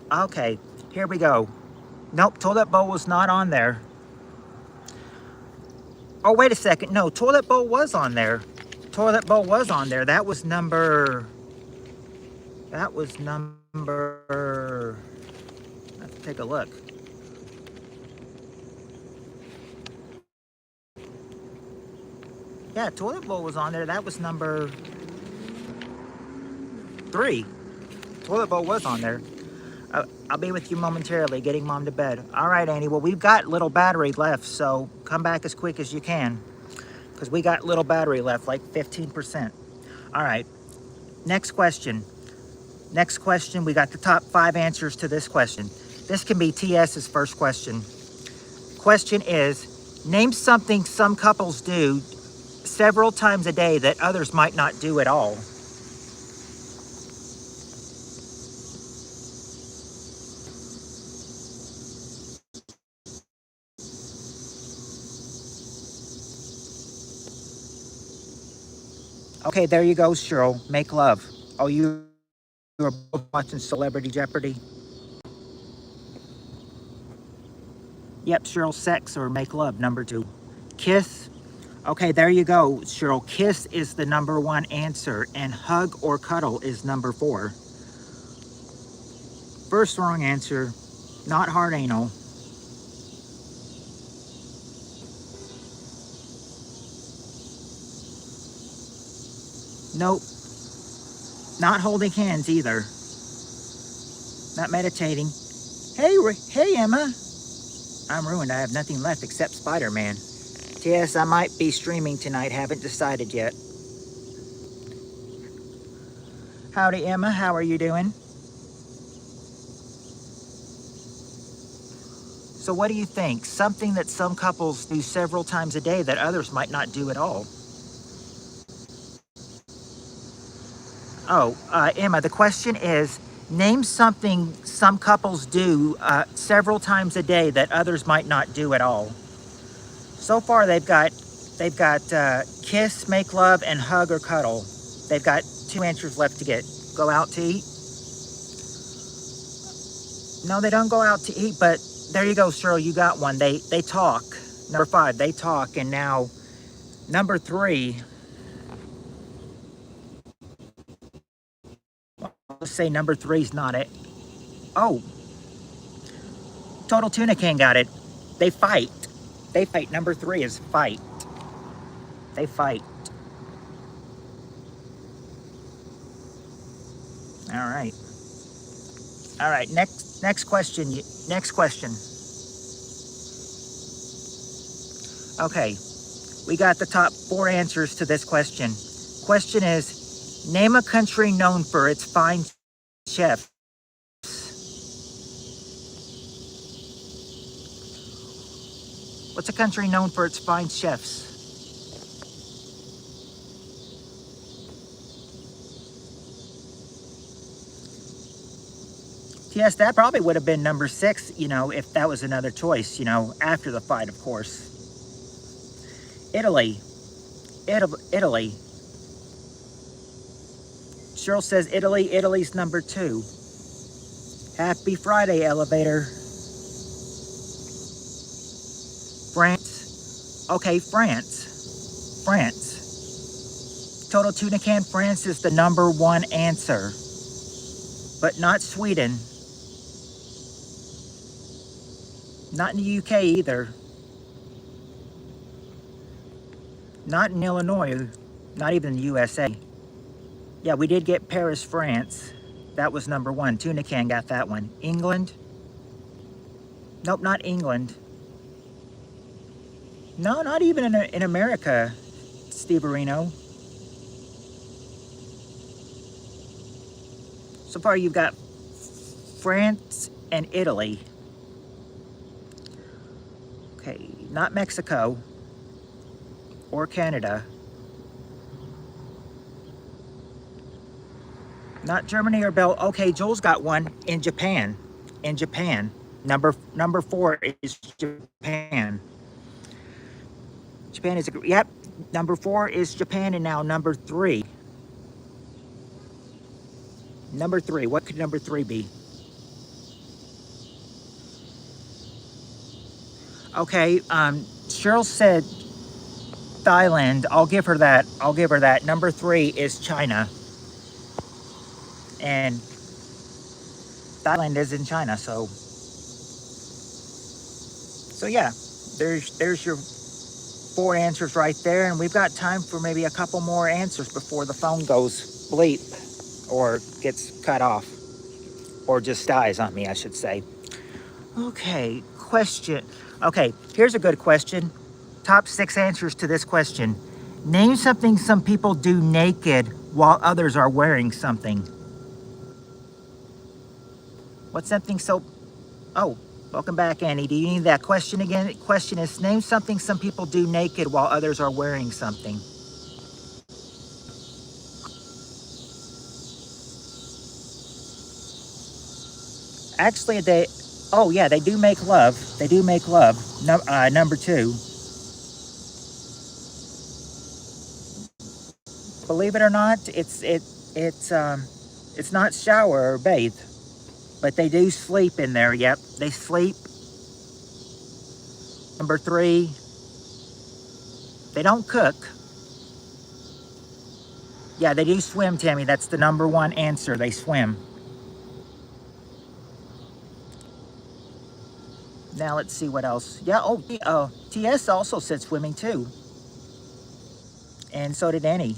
Okay, here we go. Nope, toilet bowl was not on there. Oh, wait a second. No, toilet bowl was on there. Toilet bowl was on there. That was number... I have to take a look. Yeah, toilet bowl was on there. That was number 3. Toilet bowl was on there. I'll be with you momentarily, getting Mom to bed. All right, Annie. Well, we've got little battery left, so come back as quick as you can, because we got little battery left, like 15%. All right. Next question. Next question. We got the top 5 answers to this question. This can be TS's first question. Question is, name something some couples do several times a day that others might not do at all. Okay, there you go, Cheryl. Make love. Oh, you were both watching Celebrity Jeopardy? Yep, Cheryl, sex or make love, number 2. Kiss. Okay, there you go, Cheryl. Kiss is the number 1 answer, and hug or cuddle is number 4. First wrong answer, not hard anal. Nope, not holding hands either. Not meditating. Hey, Emma. I'm ruined. I have nothing left except Spider-Man. Yes, I might be streaming tonight. Haven't decided yet. Howdy, Emma. How are you doing? So what do you think? Something that some couples do several times a day that others might not do at all. Oh, Emma, the question is, name something some couples do several times a day that others might not do at all. So far, they've got kiss, make love, and hug or cuddle. They've got 2 answers left to get. Go out to eat? No, they don't go out to eat, but there you go, Cheryl. You got one. They talk. Number 5, they talk, and now number 3. Let's say number 3's not it. Oh, Total Tuna Can got it. They fight. They fight. Number 3 is fight. They fight. All right. All right. Next question. Next question. Okay. We got the top 4 answers to this question. Question is, name a country known for its fine chefs. What's a country known for its fine chefs? Yes, that probably would have been number 6, if that was another choice, after the fight, of course. Italy. Italy. Cheryl says Italy. Italy's number 2. Happy Friday, elevator. France. Okay, France. France. Total Tuna Can, France is the number 1 answer. But not Sweden. Not in the UK either. Not in Illinois. Not even the USA. Yeah, we did get Paris, France. That was number 1. Tuna Can got that one. England. Nope, not England. No, not even in America, Steve Areno. So far you've got France and Italy. Okay, not Mexico or Canada. Not Germany or Belgium. Okay, Joel's got one in Japan. In Japan. Number 4 is Japan. Japan is, yep, number 4 is Japan, and now number 3. Number 3, what could number 3 be? Okay, Cheryl said Thailand. I'll give her that. Number 3 is China. And Thailand is in China, so yeah, there's your 4 answers right there, and we've got time for maybe a couple more answers before the phone goes bleep or gets cut off or just dies on me, I should say. Okay, question. Okay, here's a good question. Top 6 answers to this question. Name something some people do naked while others are wearing something. What's something so... Oh, welcome back, Annie. Do you need that question again? The question is, name something some people do naked while others are wearing something. Actually, oh yeah, they do make love. They do make love. Number 2. Believe it or not, it's not shower or bathe, but they do sleep in there. Yep, they sleep. Number 3, they don't cook. Yeah, they do swim, Tammy. That's the number 1 answer. They swim. Now let's see what else. Yeah, TS also said swimming too. And so did Annie.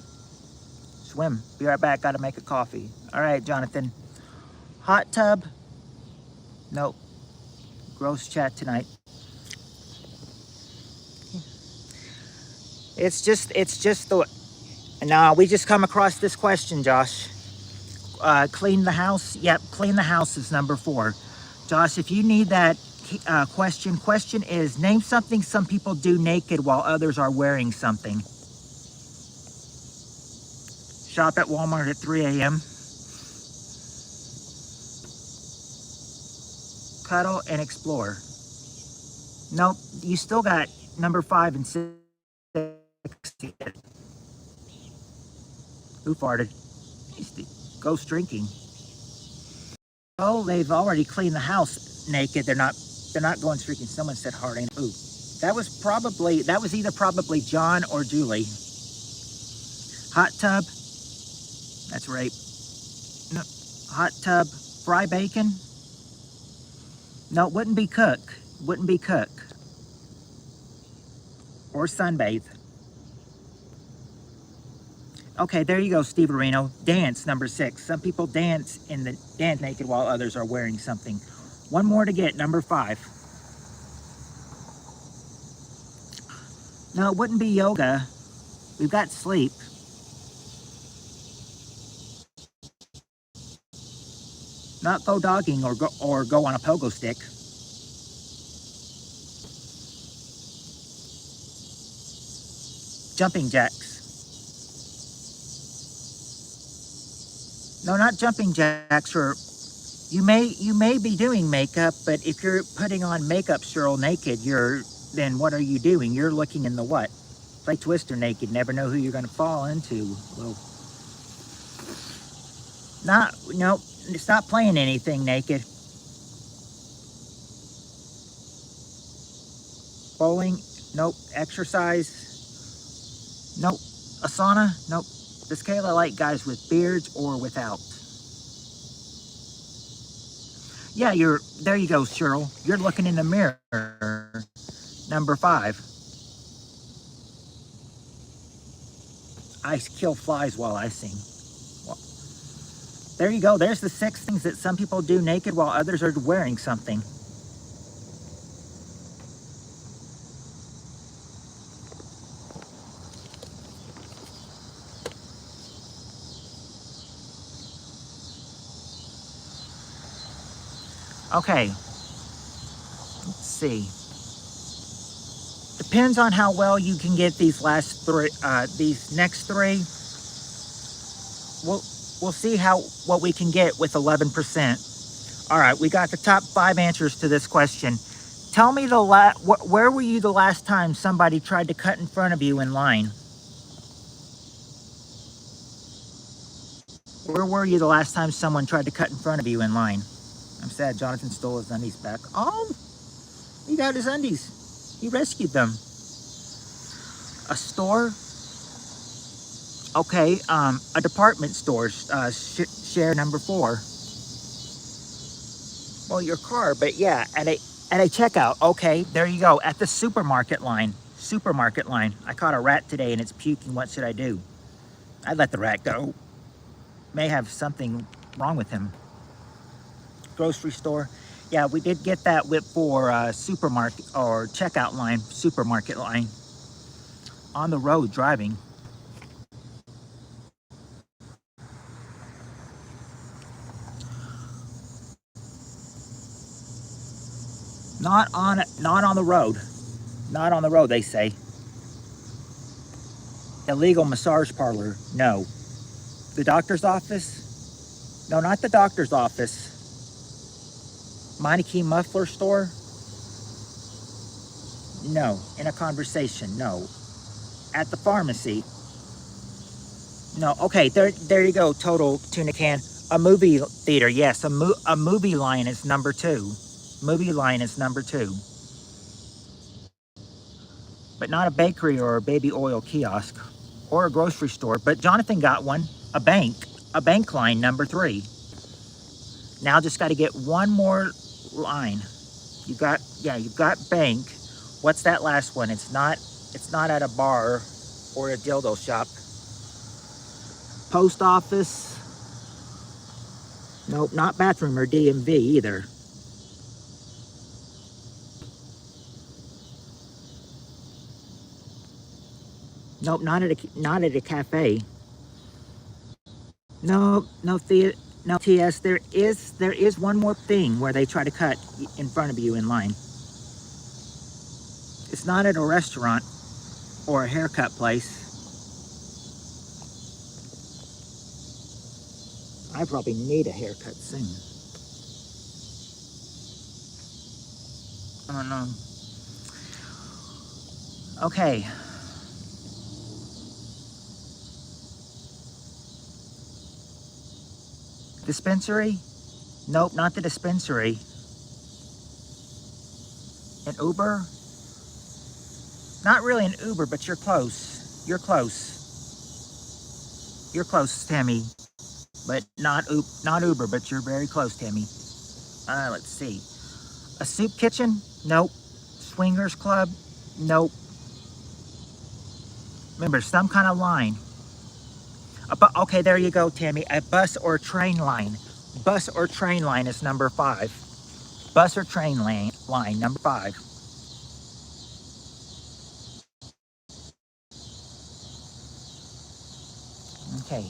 Swim. Be right back. Got to make a coffee. All right, Jonathan. Hot tub. Nope. Gross chat tonight. It's just the... No, we just come across this question, Josh. Clean the house. Yep, clean the house is number 4. Josh, if you need that question is, name something some people do naked while others are wearing something. Shop at Walmart at 3 a.m. Cuddle and explore. Nope, you still got number 5 and 6. Who farted? Ghost drinking. Oh, they've already cleaned the house naked. They're not going streaking. Someone said hard ain't. Ooh, that was either probably John or Julie. Hot tub. That's rape. No, hot tub. Fry bacon. No, it wouldn't be cook. Wouldn't be cook. Or sunbathe. Okay, there you go, Steve Areno. Dance, number 6. Some people dance naked while others are wearing something. One more to get, number 5. No, it wouldn't be yoga. We've got sleep. Not go dogging or go on a pogo stick. Jumping jacks. No, not jumping jacks. Or you may be doing makeup, but if you're putting on makeup, Cheryl, naked, then what are you doing? You're looking in the what? Play Twister naked. Never know who you're going to fall into. Well, no, it's not playing anything naked. Bowling, nope. Exercise, nope. A sauna, nope. Does Kayla like guys with beards or without? Yeah, there you go, Cheryl. You're looking in the mirror. Number 5. I kill flies while I sing. Well, there you go. There's the 6 things that some people do naked while others are wearing something. Okay. Let's see. Depends on how well you can get these last 3, these next 3. We'll see what we can get with 11%. All right, we got the top 5 answers to this question. Tell me where were you the last time somebody tried to cut in front of you in line? Where were you the last time someone tried to cut in front of you in line? I'm sad Jonathan stole his undies back. Oh, he got his undies. He rescued them. A store? Okay, a department store, share number 4. Well, your car, but yeah, at a checkout. Okay, there you go. At the supermarket line. I caught a rat today and it's puking. What should I do? I'd let the rat go. May have something wrong with him. Grocery store. Yeah, we did get that whip for supermarket or checkout line, supermarket line. On the road driving. Not on the road. Not on the road, they say. Illegal massage parlor. No. The doctor's office? No, not the doctor's office. Meineke muffler store? No. In a conversation? No. At the pharmacy? No, okay, there you go, total tuna can. A movie theater, yes, a movie line is number 2. Movie line is number 2. But not a bakery or a baby oil kiosk or a grocery store. But Jonathan got one, a bank line number 3. Now just got to get one more line. You've got bank. What's that last one? It's not at a bar or a dildo shop. Post office. Nope, not bathroom or DMV either. Nope, not at a cafe. No, no, no, TS. There is one more thing where they try to cut in front of you in line. It's not at a restaurant or a haircut place. I probably need a haircut soon. I don't know. Okay. Dispensary? Nope, not the dispensary. An Uber? Not really an Uber, but you're close. You're close. You're close, Tammy. But not Uber, but you're very close, Tammy. Let's see. A soup kitchen? Nope. Swingers club? Nope. Remember, some kind of line. Okay, there you go, Tammy. A bus or train line. Bus or train line is number 5. Bus or train line number 5. Okay.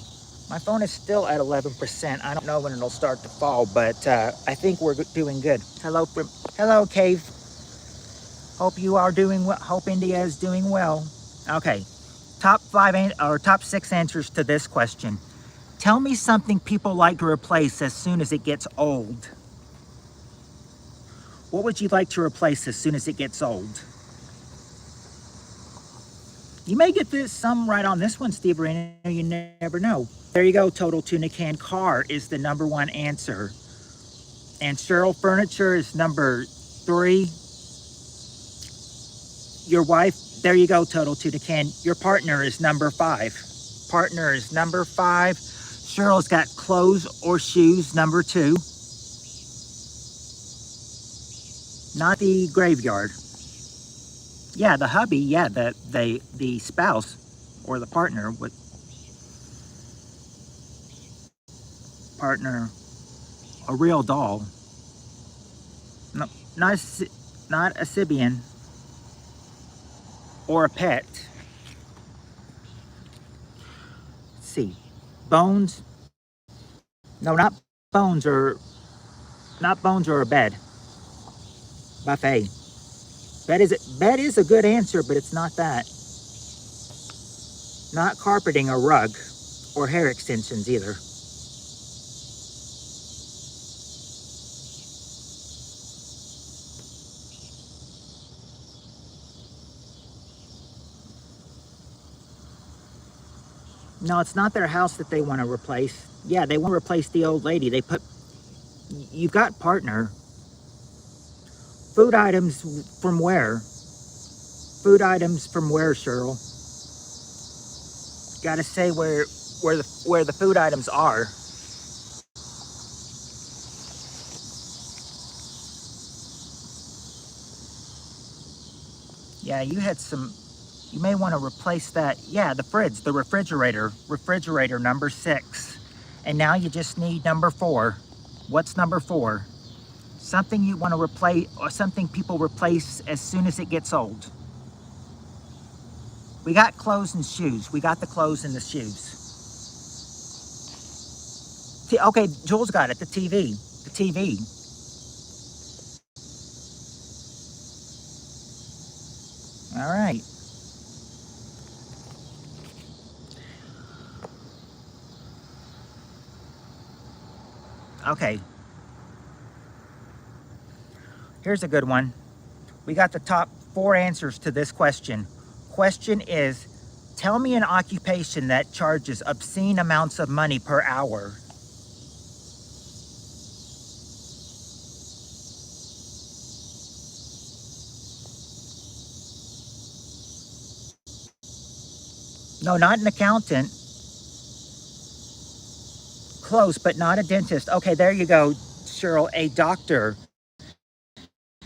My phone is still at 11%. I don't know when it'll start to fall, but I think we're doing good. Hello, Cave. Hope you are doing well. Hope India is doing well. Okay. Top 6 answers to this question. Tell me something people like to replace as soon as it gets old. What would you like to replace as soon as it gets old? You may get some right on this one, Steve Reno. You never know. There you go, total tuna can. Car is the number 1 answer. And Cheryl, furniture is number 3. Your wife, there you go, total tuna can. Your partner is number 5. Partner is number 5. Cheryl's got clothes or shoes, number 2. Not the graveyard. Yeah, the hubby, yeah, the spouse or the partner with partner, a real doll. No, not a Sibian or a pet. Let's see. Bones. No, not bones or a bed. Buffet. Bed is a good answer, but it's not that. Not carpeting or rug or hair extensions either. No, it's not their house that they want to replace. Yeah, they want to replace the old lady. You've got partner. Food items from where? Food items from where, Cheryl? Got to say where the food items are. Yeah, you may want to replace that. Yeah, the refrigerator number 6. And now you just need number 4. What's number 4? Something you want to replace, or something people replace as soon as it gets old. We got clothes and shoes. We got the clothes and the shoes. Okay, Jules got it, the TV. The TV. All right. Okay. Here's a good one. We got the top 4 answers to this question. Question is, Tell me an occupation that charges obscene amounts of money per hour. No, not an accountant. Close, but not a dentist. Okay, there you go, Cheryl. A doctor.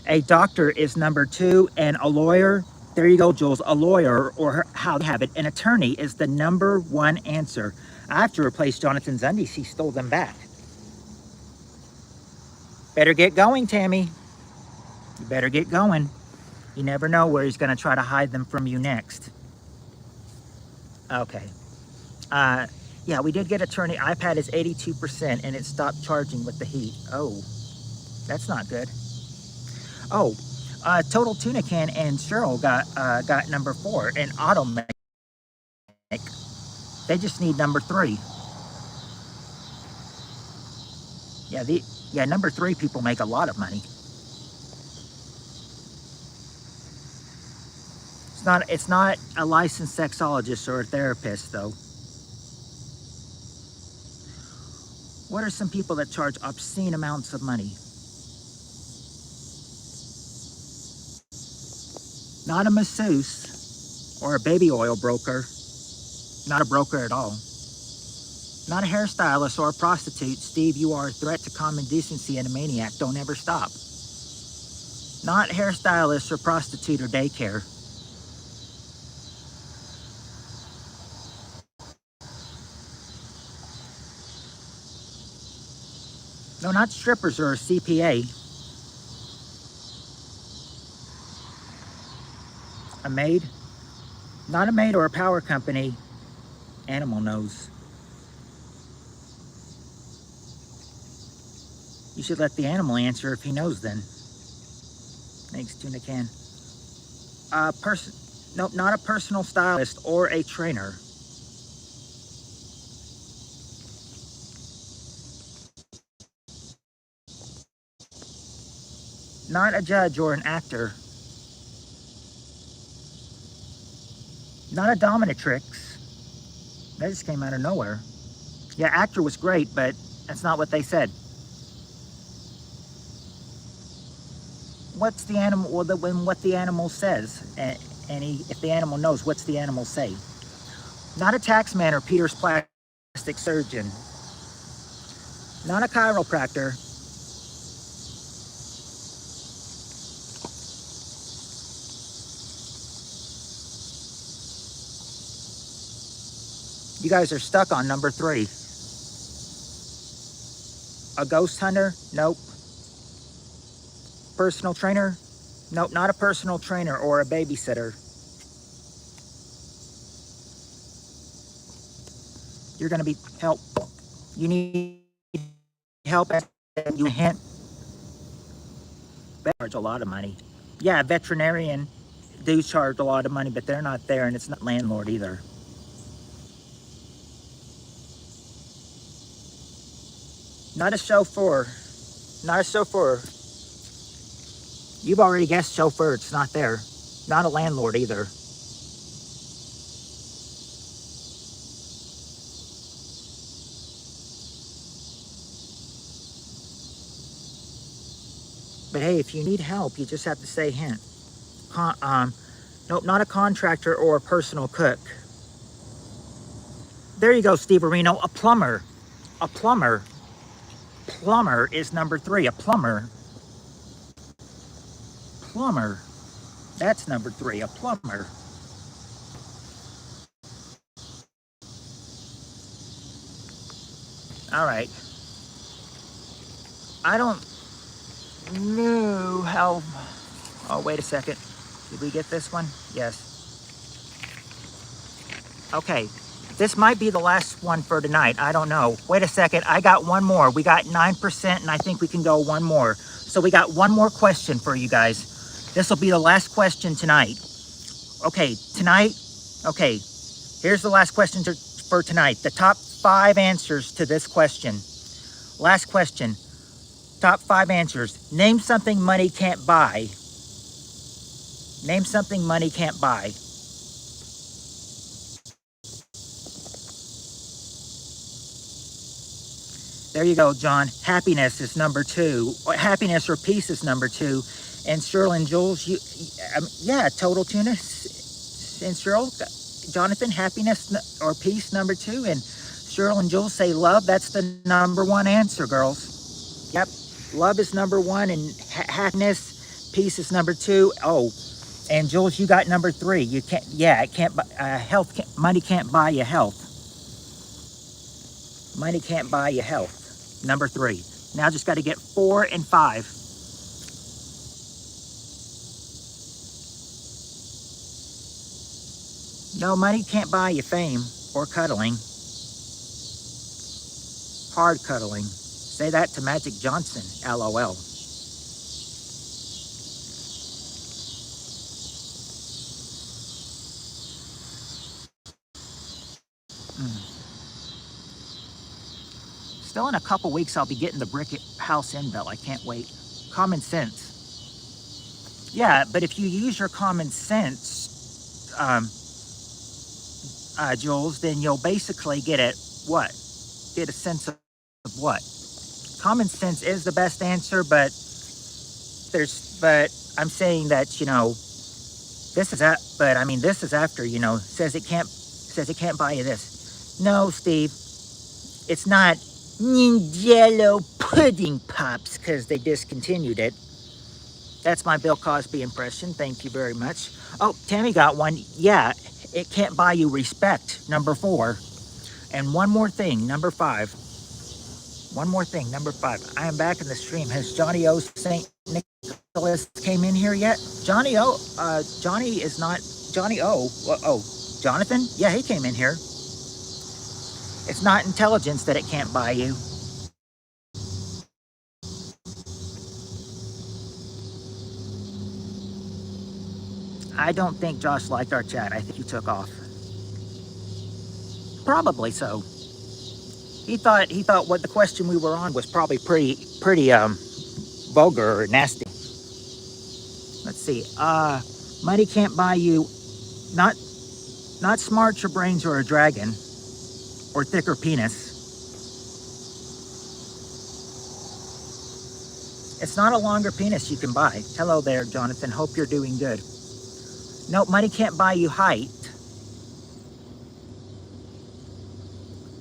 A doctor is number 2, and a lawyer, there you go, Jules, a lawyer, or how they have it, an attorney is the number 1 answer. I have to replace Jonathan's undies. He stole them back. Better get going, Tammy. You better get going. You never know where he's going to try to hide them from you next. Okay. Yeah, we did get attorney. iPad is 82%, and it stopped charging with the heat. Oh, that's not good. Oh, Total Tuna Can and Cheryl got number 4, and Automech. They just need number 3. Yeah, number 3 people make a lot of money. It's not a licensed sexologist or a therapist, though. What are some people that charge obscene amounts of money? Not a masseuse or a baby oil broker. Not a broker at all. Not a hairstylist or a prostitute. Steve, you are a threat to common decency and a maniac. Don't ever stop. Not hairstylist or prostitute or daycare. No, not strippers or a CPA. A maid? Not a maid or a power company. Animal knows. You should let the animal answer if he knows then. Thanks, Tuna Can. Nope, not a personal stylist or a trainer. Not a judge or an actor. Not a dominatrix. That just came out of nowhere. Yeah, actor was great, but that's not what they said. What's the animal, well, what the animal says, and if the animal knows, what's the animal say? Not a taxman or Peter's plastic surgeon. Not a chiropractor. You guys are stuck on number 3. A ghost hunter? Nope. Personal trainer? Nope, not a personal trainer or a babysitter. You're going to be help. You need help. You hint. They charge a lot of money. Yeah, a veterinarian do charge a lot of money, but they're not there, and it's not landlord either. Not a chauffeur. Not a chauffeur. You've already guessed chauffeur. It's not there. Not a landlord either. But hey, if you need help, you just have to say hint. Nope, not a contractor or a personal cook. There you go, Steve Areno. A plumber. A plumber. Plumber is number 3. A plumber. Plumber. That's number 3. A plumber. All right. I don't know how... Oh, wait a second. Did we get this one? Yes. Okay. This might be the last one for tonight. I don't know. Wait a second. I got one more. We got 9%, and I think we can go one more. So we got one more question for you guys. This will be the last question tonight. Okay, tonight. Okay, here's the last question for tonight. The top 5 answers to this question. Last question. Top 5 answers. Name something money can't buy. Name something money can't buy. There you go, John. Happiness is number 2. Happiness or peace is number 2. And Cheryl and Jules, yeah, total tuna. And Cheryl, Jonathan, happiness or peace, number 2. And Cheryl and Jules say love. That's the number 1 answer, girls. Yep, love is number 1, and happiness, peace is number 2. Oh, and Jules, you got number 3. You can't. Yeah, it can't. Health. Money can't buy you health. Money can't buy you health. Number 3. Now just got to get 4 and 5. No, money can't buy you fame or cuddling. Hard cuddling. Say that to Magic Johnson, LOL. Still in a couple weeks, I'll be getting the brick house in bell. I can't wait. Common sense. Yeah, but if you use your common sense, Jules, then you'll basically get it, what? Get a sense of what? Common sense is the best answer, but I'm saying that, you know, this is after, you know, says it can't buy you this. No, Steve, it's not Jello Pudding Pops, because they discontinued it. That's my Bill Cosby impression. Thank you very much. Oh, Tammy got one. Yeah, it can't buy you respect, number 4. And one more thing, number 5. One more thing, number 5. I am back in the stream. Has Johnny O St. Nicholas came in here yet? Johnny O, Johnny is not, Johnny O, oh, Jonathan? Yeah, he came in here. It's not intelligence that it can't buy you. I don't think Josh liked our chat. I think he took off. Probably so. He thought what the question we were on was probably pretty vulgar or nasty. Let's see. Money can't buy you not smarts or brains or a dragon or thicker penis. It's not a longer penis you can buy. Hello there, Jonathan. Hope you're doing good. Nope, money can't buy you height.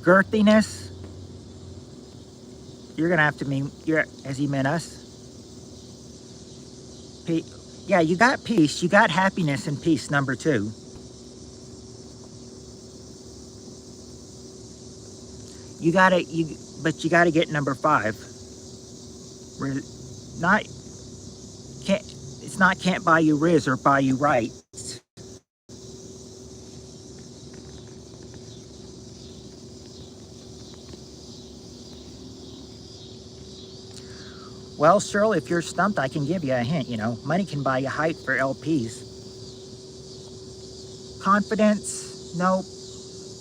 Girthiness. You're gonna have to mean, has he meant us? Yeah, you got peace, you got happiness and peace, number 2. But you gotta get number 5. It's not can't buy you riz or buy you right. Well, Cheryl, if you're stumped, I can give you a hint, you know. Money can buy you height for LPs. Confidence, nope.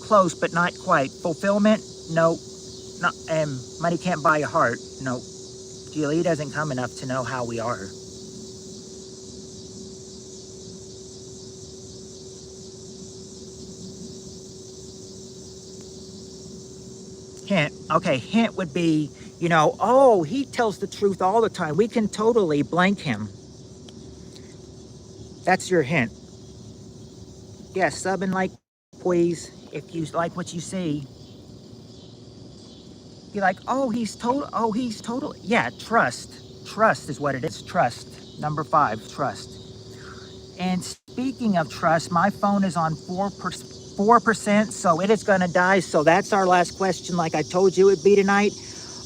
Close, but not quite. Fulfillment, nope. Not, money can't buy you heart, nope. Julie doesn't come enough to know how we are. Hint. Okay, hint would be, you know, oh, he tells the truth all the time. We can totally blank him. That's your hint. Yeah, sub and like, please, if you like what you see. Be like, oh, he's total. Yeah, trust. Trust is what it is. Trust. Number 5, trust. And speaking of trust, my phone is on 4%, so it is going to die. So that's our last question, like I told you it would be tonight.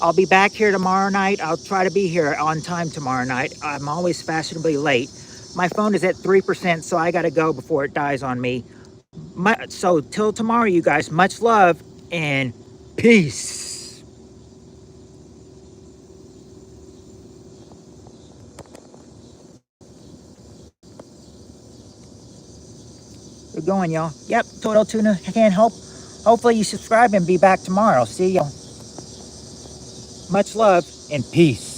I'll be back here tomorrow night. I'll try to be here on time tomorrow night. I'm always fashionably late. My phone is at 3%, so I got to go before it dies on me. So till tomorrow, you guys, much love and peace. Good going, y'all. Yep, Total Tuna. I can't help. Hopefully you subscribe and be back tomorrow. See y'all. Much love and peace.